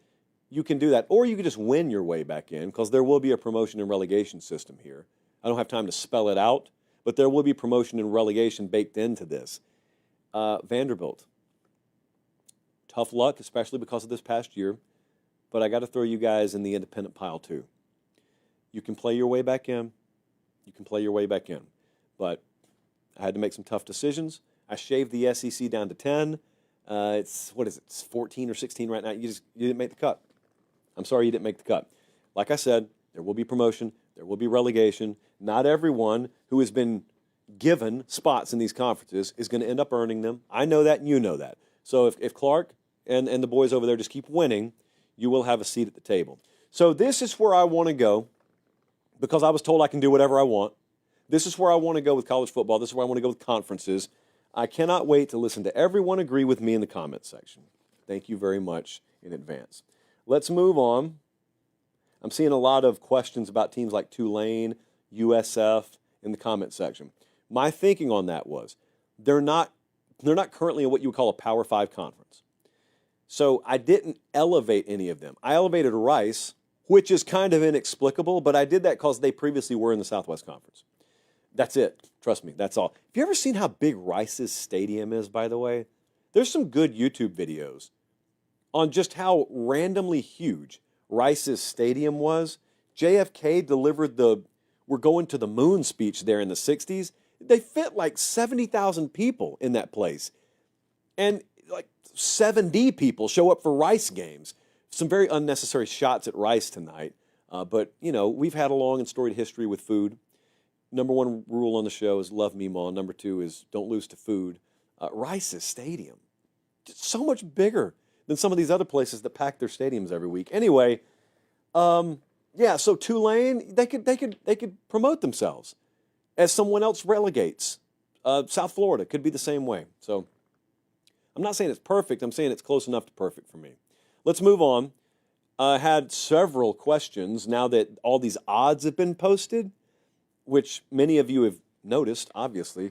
you can do that. Or you can just win your way back in because there will be a promotion and relegation system here. I don't have time to spell it out, but there will be promotion and relegation baked into this. Vanderbilt. Tough luck, especially because of this past year, but I got to throw you guys in the independent pile too. You can play your way back in. You can play your way back in. But I had to make some tough decisions. I shaved the SEC down to 10. It's 14 or 16 right now. You didn't make the cut. I'm sorry you didn't make the cut. Like I said, there will be promotion. There will be relegation. Not everyone who has been given spots in these conferences is going to end up earning them. I know that, and you know that. So if Clark and the boys over there just keep winning, you will have a seat at the table. So this is where I want to go because I was told I can do whatever I want. This is where I want to go with college football. This is where I want to go with conferences. I cannot wait to listen to everyone agree with me in the comments section. Thank you very much in advance. Let's move on. I'm seeing a lot of questions about teams like Tulane, USF in the comment section. My thinking on that was, they're not currently in what you would call a Power 5 conference. So I didn't elevate any of them. I elevated Rice, which is kind of inexplicable, but I did that because they previously were in the Southwest Conference. That's it. Trust me, that's all. Have you ever seen how big Rice's stadium is, by the way? There's some good YouTube videos on just how randomly huge Rice's stadium was. JFK delivered the "we're going to the moon" speech there in the 60s. They fit like 70,000 people in that place. And like 7D people show up for Rice games. Some very unnecessary shots at Rice tonight. But, you know, we've had a long and storied history with food. Number one rule on the show is love Meemaw. Number two is don't lose to food. Rice's stadium, so much bigger than some of these other places that pack their stadiums every week. Anyway, yeah. So Tulane, they could promote themselves as someone else relegates. South Florida could be the same way. So I'm not saying it's perfect. I'm saying it's close enough to perfect for me. Let's move on. I had several questions now that all these odds have been posted, which many of you have noticed, obviously.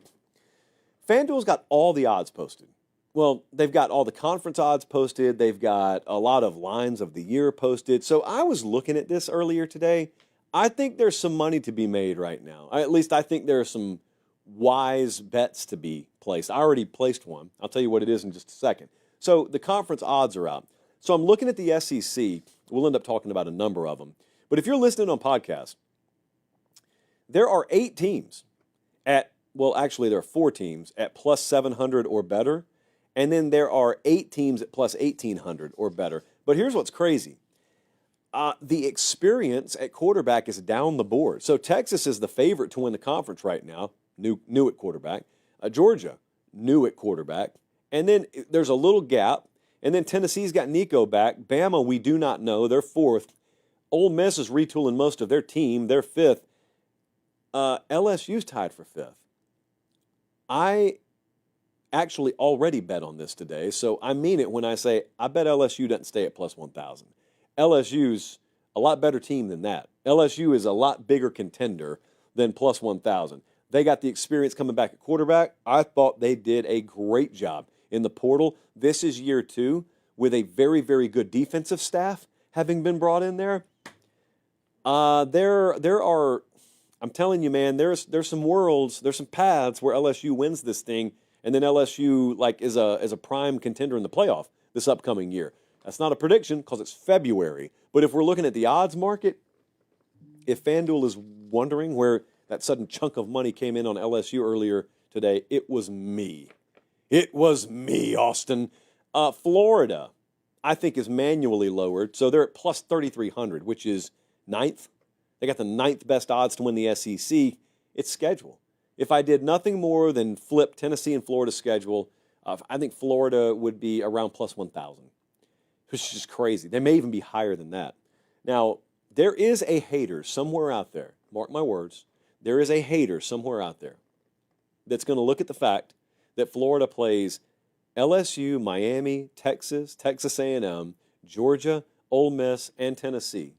FanDuel's got all the odds posted. Well, they've got all the conference odds posted. They've got a lot of lines of the year posted. So I was looking at this earlier today. I think there's some money to be made right now. At least I think there are some wise bets to be placed. I already placed one. I'll tell you what it is in just a second. So the conference odds are out. So I'm looking at the SEC. We'll end up talking about a number of them. But if you're listening on podcast, there are 8 teams at, well, actually there are 4 teams at plus 700 or better. And then there are 8 teams at plus 1,800 or better. But here's what's crazy. The experience at quarterback is down the board. So Texas is the favorite to win the conference right now, new at quarterback. Georgia, new at quarterback. And then there's a little gap. And then Tennessee's got Nico back. Bama, we do not know. They're 4th. Ole Miss is retooling most of their team. They're 5th. LSU's tied for 5th. I actually already bet on this today, so I mean it when I say I bet LSU doesn't stay at plus 1,000. LSU's a lot better team than that. LSU is a lot bigger contender than plus 1,000. They got the experience coming back at quarterback. I thought they did a great job in the portal. This is year 2 with a very, very good defensive staff having been brought in there. There are, I'm telling you, man, there's some worlds, there's some paths where LSU wins this thing, and then LSU like is a prime contender in the playoff this upcoming year. That's not a prediction because it's February. But if we're looking at the odds market, if FanDuel is wondering where that sudden chunk of money came in on LSU earlier today, it was me. It was me, Austin. Florida, I think, is manually lowered. So they're at plus 3,300, which is 9th. They got the 9th best odds to win the SEC. It's schedule. If I did nothing more than flip Tennessee and Florida's schedule, I think Florida would be around plus 1,000, which is just crazy. They may even be higher than that. Now, there is a hater somewhere out there. Mark my words. There is a hater somewhere out there that's going to look at the fact that Florida plays LSU, Miami, Texas, Texas A&M, Georgia, Ole Miss, and Tennessee.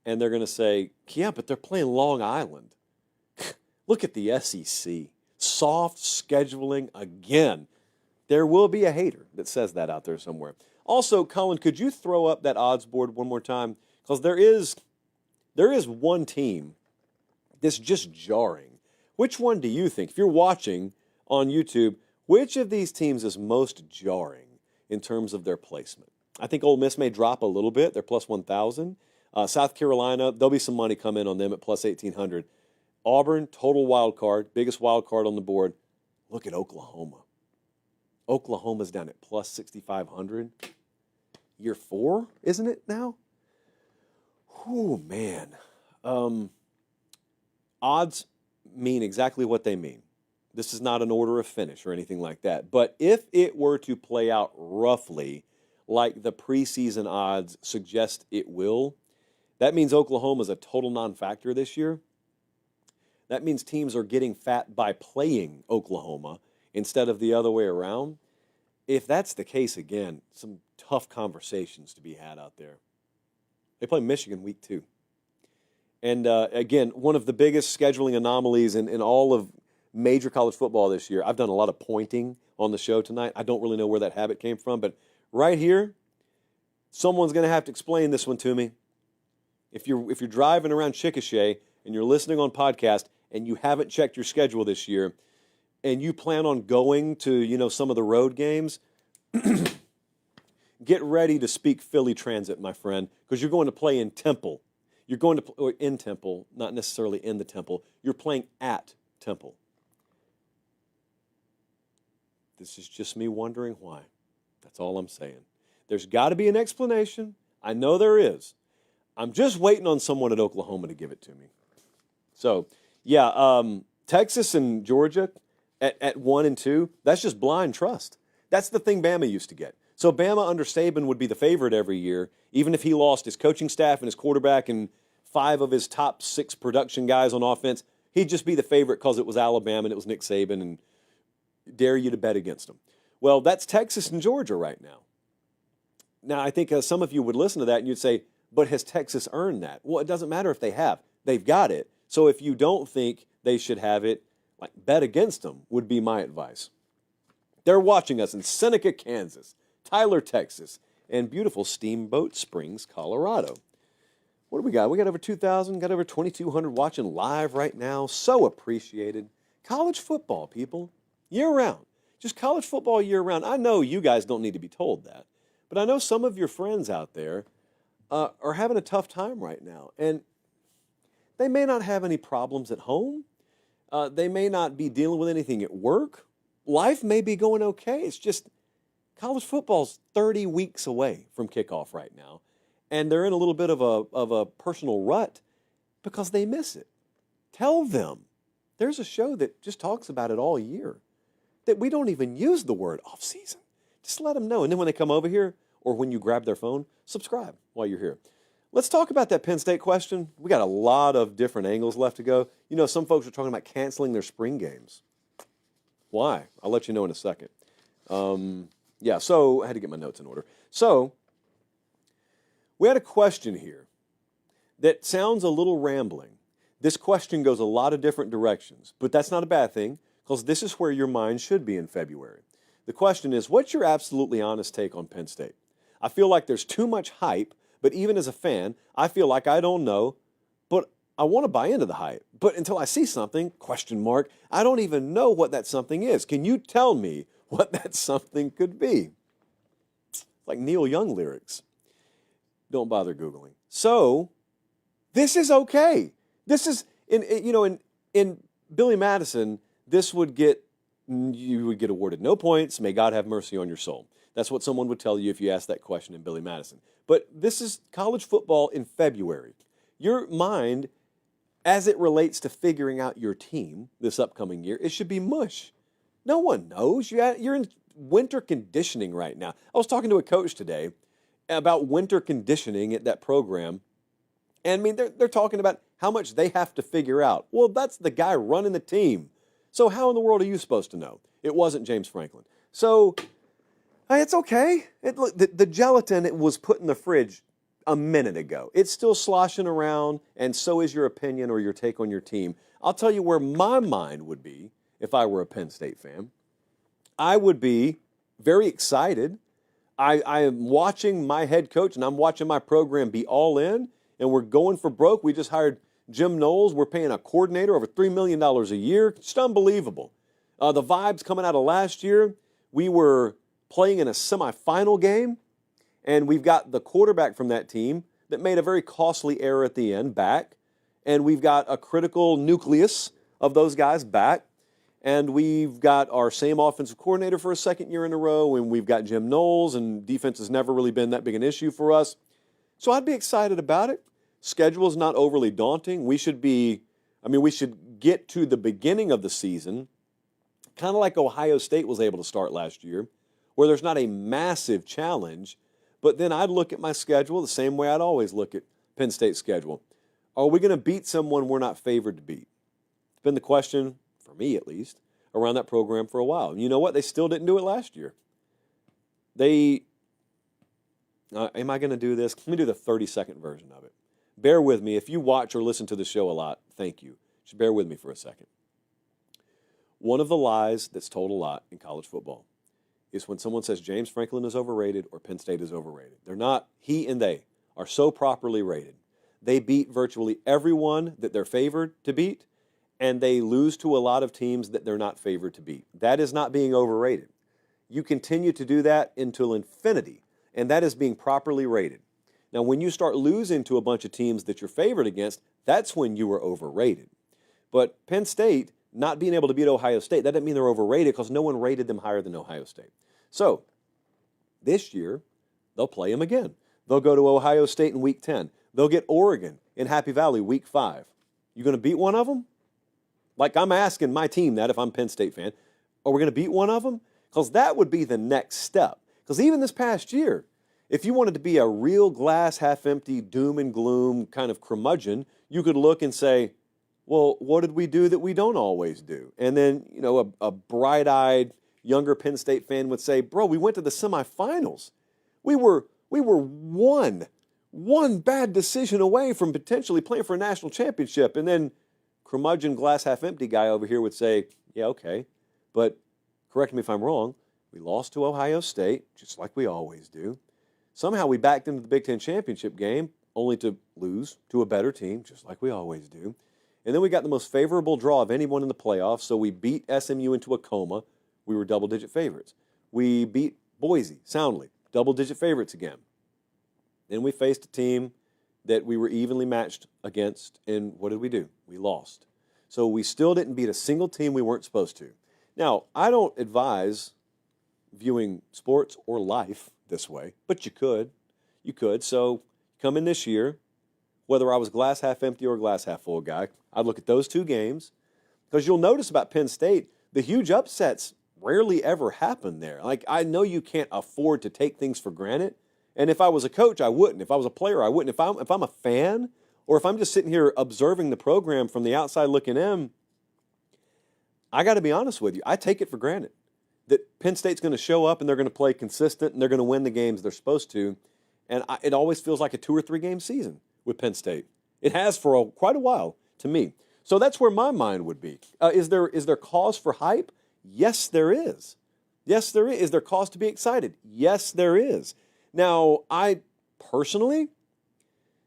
And they're going to say, yeah, but they're playing Long Island. Look at the SEC. Soft scheduling again. There will be a hater that says that out there somewhere. Also, Colin, could you throw up that odds board one more time? Because there is one team that's just jarring. Which one do you think? If you're watching on YouTube, which of these teams is most jarring in terms of their placement? I think Ole Miss may drop a little bit. They're plus 1,000. South Carolina, there'll be some money come in on them at plus 1,800. Auburn, total wild card, biggest wild card on the board. Look at Oklahoma. Oklahoma's down at plus 6,500. Year 4, isn't it now? Whew, man. Odds mean exactly what they mean. This is not an order of finish or anything like that. But if it were to play out roughly like the preseason odds suggest it will, that means Oklahoma's a total non-factor this year. That means teams are getting fat by playing Oklahoma instead of the other way around. If that's the case, again, some tough conversations to be had out there. They play Michigan week 2. And again, one of the biggest scheduling anomalies in all of major college football this year. I've done a lot of pointing on the show tonight. I don't really know where that habit came from, but right here, someone's going to have to explain this one to me. If you're driving around Chickasha and you're listening on podcast and you haven't checked your schedule this year and you plan on going to, some of the road games, get ready to speak Philly Transit, my friend, because you're going to play in Temple. You're going to play in Temple, not necessarily in the Temple. You're playing at Temple. This is just me wondering why. That's all I'm saying. There's got to be an explanation. I know there is. I'm just waiting on someone at Oklahoma to give it to me. So, yeah, Texas and Georgia at 1 and 2, that's just blind trust. That's the thing Bama used to get. So Bama under Saban would be the favorite every year, even if he lost his coaching staff and his quarterback and 5 of his top 6 production guys on offense. He'd just be the favorite because it was Alabama and it was Nick Saban and dare you to bet against him. Well, that's Texas and Georgia right now. Now, I think some of you would listen to that and you'd say, but has Texas earned that? Well, it doesn't matter if they have. They've got it. So if you don't think they should have it, bet against them would be my advice. They're watching us in Seneca, Kansas, Tyler, Texas, and beautiful Steamboat Springs, Colorado. What do we got? We got over 2,000, got over 2,200 watching live right now. So appreciated. College football, people, year-round. Just college football year-round. I know you guys don't need to be told that, but I know some of your friends out there are having a tough time right now. And they may not have any problems at home. They may not be dealing with anything at work. Life may be going okay. It's just college football's 30 weeks away from kickoff right now. And they're in a little bit of a personal rut because they miss it. Tell them. There's a show that just talks about it all year. That we don't even use the word off-season. Just let them know. And then when they come over here, or when you grab their phone, subscribe while you're here. Let's talk about that Penn State question. We got a lot of different angles left to go. Some folks are talking about canceling their spring games. Why? I'll let you know in a second. So I had to get my notes in order. So we had a question here that sounds a little rambling. This question goes a lot of different directions, but that's not a bad thing because this is where your mind should be in February. The question is, what's your absolutely honest take on Penn State? I feel like there's too much hype, but even as a fan, I feel like I don't know, but I want to buy into the hype. But until I see something, I don't even know what that something is. Can you tell me what that something could be? Like Neil Young lyrics. Don't bother Googling. So, this is okay. This is, in Billy Madison, you would get awarded no points. May God have mercy on your soul. That's what someone would tell you if you asked that question in Billy Madison. But this is college football in February. Your mind, as it relates to figuring out your team this upcoming year, it should be mush. No one knows. You're in winter conditioning right now. I was talking to a coach today about winter conditioning at that program. And they're talking about how much they have to figure out. Well, that's the guy running the team. So how in the world are you supposed to know? It wasn't James Franklin. So it's okay. The gelatin was put in the fridge a minute ago. It's still sloshing around, and so is your opinion or your take on your team. I'll tell you where my mind would be if I were a Penn State fan. I would be very excited. I am watching my head coach, and I'm watching my program be all in, and we're going for broke. We just hired Jim Knowles. We're paying a coordinator over $3 million a year. Just unbelievable. The vibes coming out of last year, we were playing in a semifinal game, and we've got the quarterback from that team that made a very costly error at the end back, and we've got a critical nucleus of those guys back, and we've got our same offensive coordinator for a second year in a row, and we've got Jim Knowles, and defense has never really been that big an issue for us. So I'd be excited about it. Schedule is not overly daunting. We should get to the beginning of the season, kind of like Ohio State was able to start last year, where there's not a massive challenge, but then I'd look at my schedule the same way I'd always look at Penn State's schedule. Are we going to beat someone we're not favored to beat? It's been the question, for me at least, around that program for a while. And you know what? They still didn't do it last year. Am I going to do this? Let me do the 30-second version of it. Bear with me. If you watch or listen to the show a lot, thank you. Just bear with me for a second. One of the lies that's told a lot in college football is when someone says James Franklin is overrated or Penn State is overrated. They're not. He and they are so properly rated. They beat virtually everyone that they're favored to beat, and they lose to a lot of teams that they're not favored to beat. That is not being overrated. You continue to do that until infinity, and that is being properly rated. Now, when you start losing to a bunch of teams that you're favored against, that's when you were overrated. But Penn State not being able to beat Ohio State, that doesn't mean they're overrated because no one rated them higher than Ohio State. So, this year, they'll play them again. They'll go to Ohio State in Week 10. They'll get Oregon in Happy Valley Week 5. You going to beat one of them? Like, I'm asking my team that if I'm a Penn State fan. Are we going to beat one of them? Because that would be the next step. Because even this past year, if you wanted to be a real glass half empty, doom and gloom kind of curmudgeon, you could look and say, well, what did we do that we don't always do? And then, you know, a bright-eyed, younger Penn State fan would say, bro, we went to the semifinals. We were one bad decision away from potentially playing for a national championship. And then curmudgeon, glass half empty guy over here would say, yeah, okay, but correct me if I'm wrong, we lost to Ohio State, just like we always do. Somehow we backed into the Big Ten championship game, only to lose to a better team, just like we always do. And then we got the most favorable draw of anyone in the playoffs, so we beat SMU into a coma. We were double-digit favorites. We beat Boise soundly, double-digit favorites again. Then we faced a team that we were evenly matched against, and what did we do? We lost. So we still didn't beat a single team we weren't supposed to. Now, I don't advise viewing sports or life this way, but you could. You could. So come in this year, whether I was glass half empty or glass half full guy, I'd look at those two games, because you'll notice about Penn State, the huge upsets rarely ever happen there. Like, I know you can't afford to take things for granted, and if I was a coach, I wouldn't. If I was a player, I wouldn't. If I'm a fan, or if I'm just sitting here observing the program from the outside looking in, I got to be honest with you, I take it for granted that Penn State's going to show up and they're going to play consistent and they're going to win the games they're supposed to. And it always feels like a 2 or 3 game season with Penn State. It has for quite a while to me. So that's where my mind would be. Is there cause for hype? Yes, there is. Yes, there is. Is there cause to be excited? Yes, there is. Now, I personally,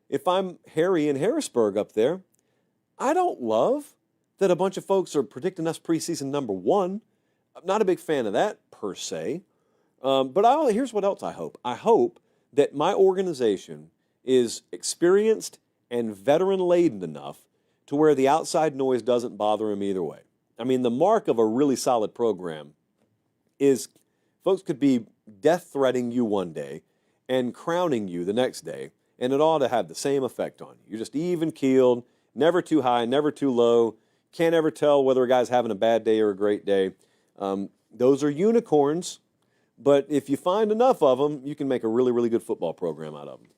if I'm Harry in Harrisburg up there, I don't love that a bunch of folks are predicting us preseason number 1. I'm not a big fan of that per se. But here's what else I hope. I hope that my organization is experienced and veteran-laden enough to where the outside noise doesn't bother them either way. I mean, the mark of a really solid program is folks could be death-threatening you one day and crowning you the next day, and it ought to have the same effect on you. You're just even-keeled, never too high, never too low, can't ever tell whether a guy's having a bad day or a great day. Those are unicorns, but if you find enough of them, you can make a really, really good football program out of them.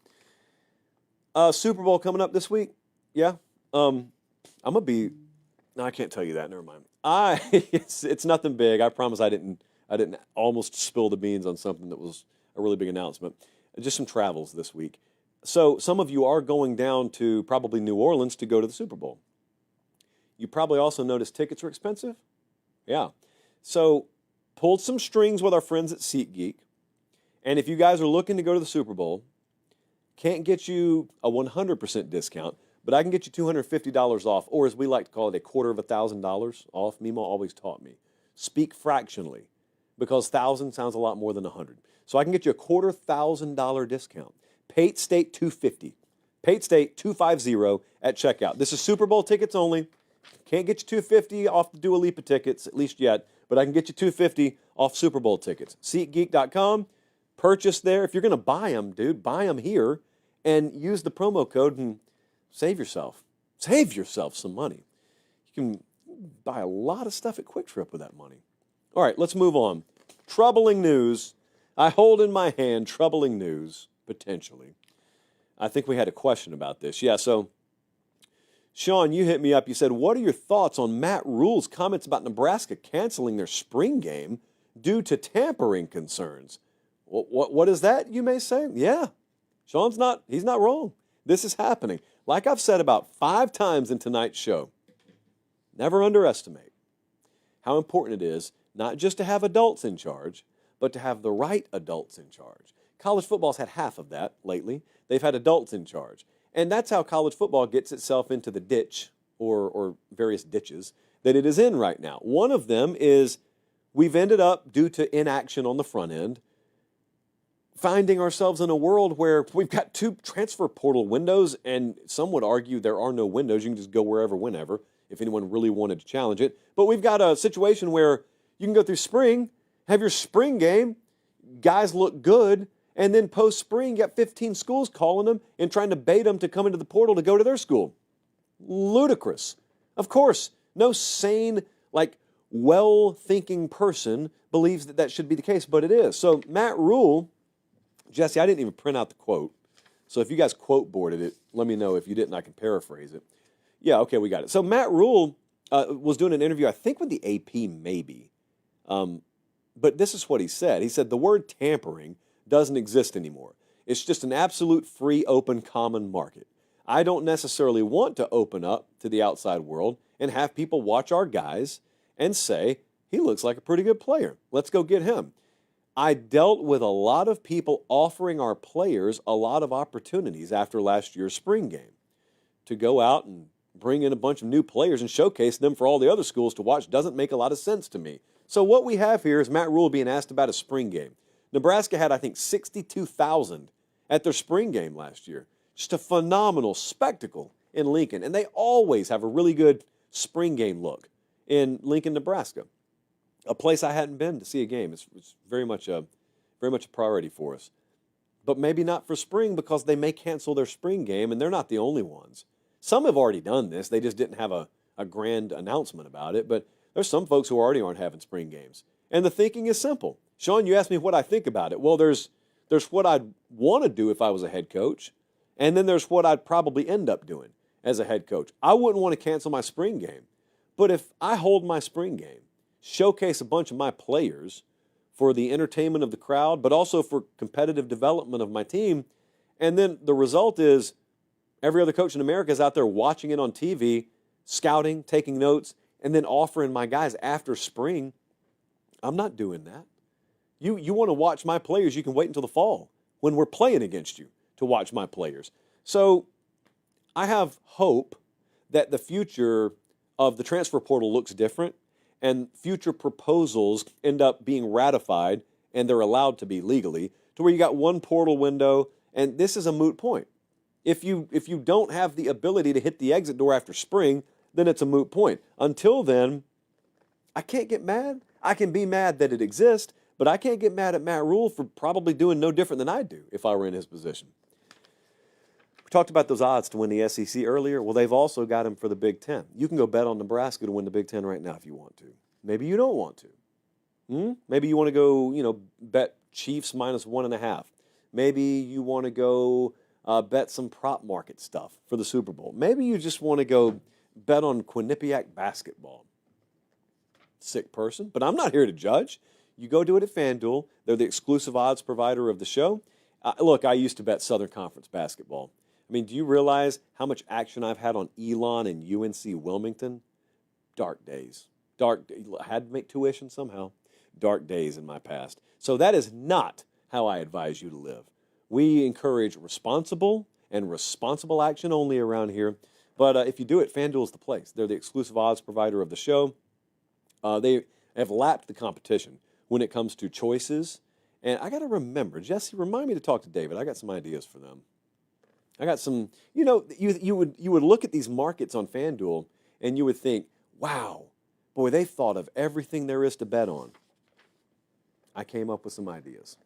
Super Bowl coming up this week? Yeah. I'm going to be... No, I can't tell you that. Never mind. It's nothing big. I promise I didn't almost spill the beans on something that was a really big announcement. Just some travels this week. So some of you are going down to probably New Orleans to go to the Super Bowl. You probably also noticed tickets are expensive. Yeah. So pulled some strings with our friends at SeatGeek. And if you guys are looking to go to the Super Bowl, can't get you a 100% discount, but I can get you $250 off, or as we like to call it, $250,000 off. Mimo always taught me, speak fractionally, because 1,000 sounds a lot more than 100. So I can get you a $250,000 discount. Pate State 250. Pate State 250 at checkout. This is Super Bowl tickets only. Can't get you $250 off the Dua Lipa tickets, at least yet, but I can get you $250 off Super Bowl tickets. SeatGeek.com. Purchase there. If you're going to buy them, dude, buy them here and use the promo code and save yourself some money. You can buy a lot of stuff at Quick Trip with that money. All right, let's move on. Troubling news. I hold in my hand troubling news, potentially. I think we had a question about this. Yeah, so Sean, you hit me up. You said, what are your thoughts on Matt Rule's comments about Nebraska canceling their spring game due to tampering concerns? What is that, you may say? Yeah, he's not wrong. This is happening. Like I've said about 5 times in tonight's show, never underestimate how important it is not just to have adults in charge, but to have the right adults in charge. College football's had half of that lately. They've had adults in charge. And that's how college football gets itself into the ditch or various ditches that it is in right now. One of them is we've ended up, due to inaction on the front end, finding ourselves in a world where we've got 2 transfer portal windows, and some would argue there are no windows. You can just go wherever, whenever, if anyone really wanted to challenge it. But we've got a situation where you can go through spring, have your spring game, guys look good, and then post-spring, you got 15 schools calling them and trying to bait them to come into the portal to go to their school. Ludicrous. Of course, no sane, well-thinking person believes that should be the case, but it is. So Matt Rule, Jesse, I didn't even print out the quote. So if you guys quote boarded it, let me know. If you didn't, I can paraphrase it. Yeah, okay, we got it. So Matt Rule was doing an interview, I think with the AP maybe. But this is what he said. He said the word tampering doesn't exist anymore. It's just an absolute free, open, common market. I don't necessarily want to open up to the outside world and have people watch our guys and say, he looks like a pretty good player. Let's go get him. I dealt with a lot of people offering our players a lot of opportunities after last year's spring game to go out and bring in a bunch of new players and showcase them for all the other schools to watch. Doesn't make a lot of sense to me. So what we have here is Matt Rule being asked about a spring game. Nebraska had, I think, 62,000 at their spring game last year. Just a phenomenal spectacle in Lincoln. And they always have a really good spring game look in Lincoln, Nebraska. A place I hadn't been to see a game. It's very much a priority for us. But maybe not for spring, because they may cancel their spring game, and they're not the only ones. Some have already done this. They just didn't have a grand announcement about it. But there's some folks who already aren't having spring games. And the thinking is simple. Sean, you asked me what I think about it. Well, there's what I'd want to do if I was a head coach, and then there's what I'd probably end up doing as a head coach. I wouldn't want to cancel my spring game. But if I hold my spring game, showcase a bunch of my players for the entertainment of the crowd, but also for competitive development of my team, and then the result is every other coach in America is out there watching it on TV, scouting, taking notes, and then offering my guys after spring, I'm not doing that. You want to watch my players, you can wait until the fall when we're playing against you to watch my players. So I have hope that the future of the transfer portal looks different, and future proposals end up being ratified, and they're allowed to be legally, to where you got one portal window, and this is a moot point. If you don't have the ability to hit the exit door after spring, then it's a moot point. Until then, I can't get mad. I can be mad that it exists, but I can't get mad at Matt Rule for probably doing no different than I'd do if I were in his position. We talked about those odds to win the SEC earlier. Well, they've also got him for the Big Ten. You can go bet on Nebraska to win the Big Ten right now if you want to. Maybe you don't want to. Maybe you want to go, bet Chiefs -1.5. Maybe you want to go bet some prop market stuff for the Super Bowl. Maybe you just want to go bet on Quinnipiac basketball. Sick person, but I'm not here to judge. You go do it at FanDuel. They're the exclusive odds provider of the show. Look, I used to bet Southern Conference basketball. I mean, do you realize how much action I've had on Elon and UNC Wilmington? Dark days. I had to make tuition somehow. Dark days in my past. So that is not how I advise you to live. We encourage responsible action only around here. But if you do it, FanDuel's the place. They're the exclusive odds provider of the show. They have lapped the competition when it comes to choices. And I got to remember, Jesse, remind me to talk to David. I got some ideas for them. I got some, you would look at these markets on FanDuel and you would think, wow, boy, they thought of everything there is to bet on. I came up with some ideas,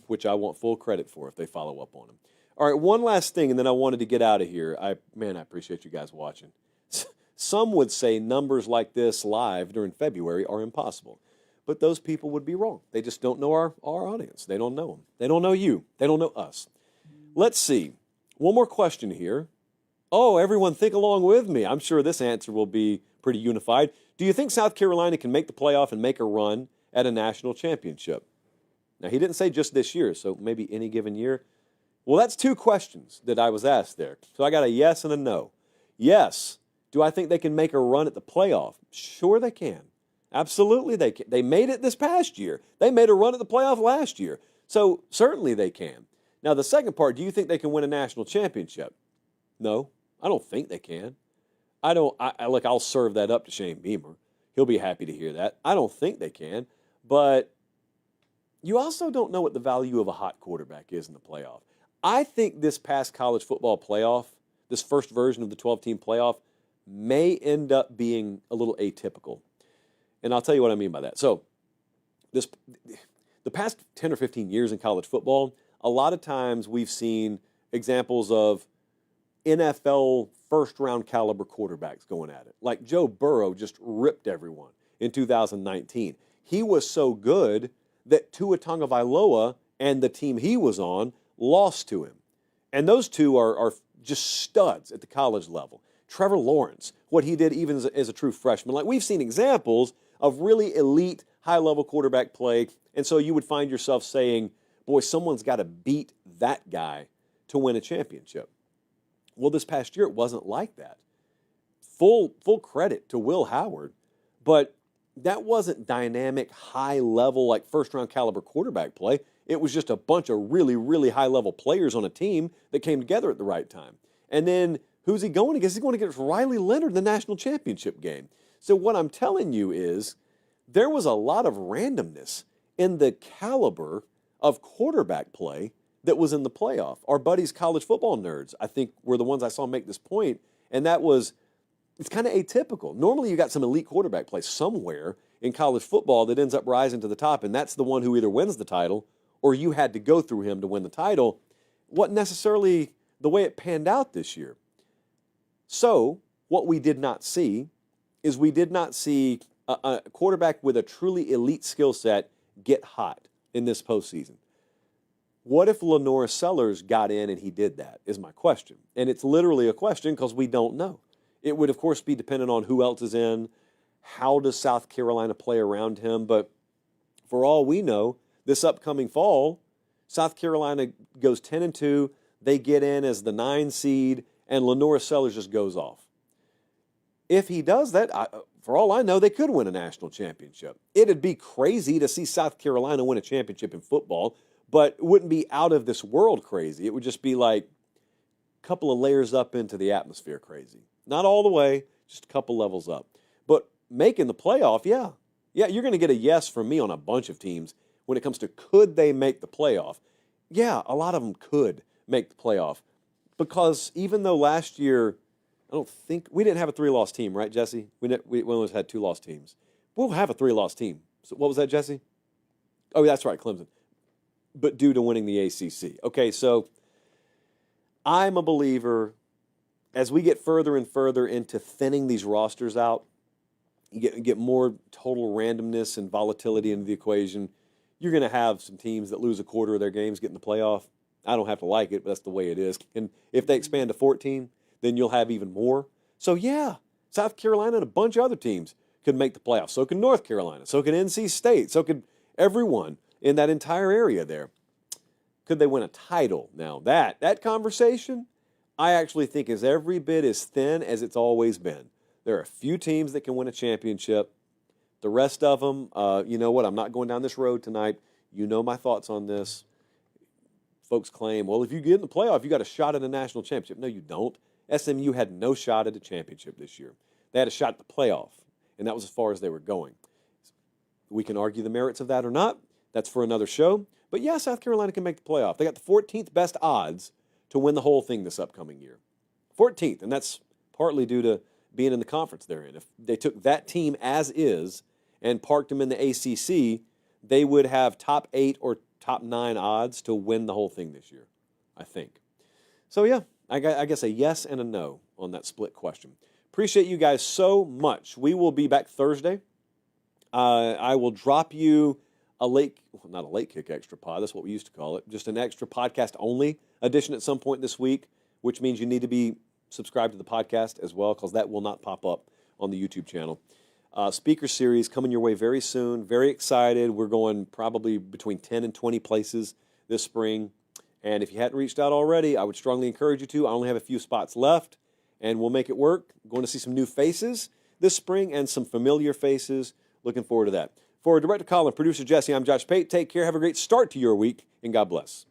which I want full credit for if they follow up on them. All right, one last thing, and then I wanted to get out of here. I appreciate you guys watching. Some would say numbers like this live during February are impossible. But those people would be wrong. They just don't know our audience. They don't know them. They don't know you. They don't know us. Let's see. One more question here. Oh, everyone think along with me. I'm sure this answer will be pretty unified. Do you think South Carolina can make the playoff and make a run at a national championship? Now, he didn't say just this year, so maybe any given year. Well, that's two questions that I was asked there. So I got a yes and a no. Yes, Do I think they can make a run at the playoff? Sure they can. Absolutely they can. They made it this past year. They made a run at the playoff last year. So certainly they can. Now the second part, do you think they can win a national championship? No, I don't think they can. Look, I'll serve that up to Shane Beamer. He'll be happy to hear that. I don't think they can. But you also don't know what the value of a hot quarterback is in the playoff. I think this past college football playoff, this first version of the 12-team playoff, may end up being a little atypical. And I'll tell you what I mean by that. So the past 10 or 15 years in college football, a lot of times we've seen examples of NFL first-round caliber quarterbacks going at it. Like Joe Burrow just ripped everyone in 2019. He was so good that Tua Tagovailoa and the team he was on lost to him. And those two are just studs at the college level. Trevor Lawrence, what he did even as a true freshman. Like, we've seen examples of really elite, high-level quarterback play, and so you would find yourself saying, boy, someone's got to beat that guy to win a championship. Well, this past year, it wasn't like that. Full credit to Will Howard, but that wasn't dynamic, high-level, like first-round caliber quarterback play. It was just a bunch of really, really high-level players on a team that came together at the right time. And then who's he going against? He's going against Riley Leonard in the national championship game. So what I'm telling you is there was a lot of randomness in the caliber of quarterback play that was in the playoff. Our buddies, college football nerds, I think were the ones I saw make this point, and that was, it's kind of atypical. Normally you got some elite quarterback play somewhere in college football that ends up rising to the top, and that's the one who either wins the title or you had to go through him to win the title. Wasn't necessarily the way it panned out this year. So what we did not see is we did not see a quarterback with a truly elite skill set get hot in this postseason. What if Lenore Sellers got in and he did that, is my question. And it's literally a question because we don't know. It would, of course, be dependent on who else is in, how does South Carolina play around him. But for all we know, this upcoming fall, South Carolina goes 10-2. They get in as the 9 seed, and Lenore Sellers just goes off. If he does that, for all I know, they could win a national championship. It'd be crazy to see South Carolina win a championship in football, but it wouldn't be out of this world crazy. It would just be like a couple of layers up into the atmosphere crazy. Not all the way, just a couple levels up. But making the playoff, yeah, you're going to get a yes from me on a bunch of teams when it comes to could they make the playoff. Yeah, a lot of them could make the playoff because even though last year, I don't think, we didn't have a 3-loss team, right, Jesse? We always had 2-loss teams. We'll have a 3-loss team. So what was that, Jesse? Oh, that's right, Clemson. But due to winning the ACC. Okay, so I'm a believer as we get further and further into thinning these rosters out, you get more total randomness and volatility into the equation, you're going to have some teams that lose a quarter of their games get in the playoff. I don't have to like it, but that's the way it is. And if they expand to 14, then you'll have even more. So, yeah, South Carolina and a bunch of other teams could make the playoffs. So could North Carolina. So could NC State. So could everyone in that entire area there. Could they win a title? Now, that conversation, I actually think is every bit as thin as it's always been. There are a few teams that can win a championship. The rest of them, you know what, I'm not going down this road tonight. You know my thoughts on this. Folks claim, well, if you get in the playoff, you got a shot at a national championship. No, you don't. SMU had no shot at a championship this year. They had a shot at the playoff, and that was as far as they were going. We can argue the merits of that or not. That's for another show. But yeah, South Carolina can make the playoff. They got the 14th best odds to win the whole thing this upcoming year. 14th, and that's partly due to being in the conference they're in. If they took that team as is and parked them in the ACC, they would have top 8 or top 9 odds to win the whole thing this year, I think. So yeah, I guess a yes and a no on that split question. Appreciate you guys so much. We will be back Thursday. I will drop you not a late kick extra pod, that's what we used to call it, just an extra podcast only edition at some point this week, which means you need to be subscribed to the podcast as well because that will not pop up on the YouTube channel. Speaker series coming your way very soon. Very excited. We're going probably between 10 and 20 places this spring. And if you hadn't reached out already, I would strongly encourage you to. I only have a few spots left. and we'll make it work. Going to see some new faces this spring and some familiar faces. Looking forward to that. For Director Colin, Producer Jesse, I'm Josh Pate. Take care. Have a great start to your week, and God bless.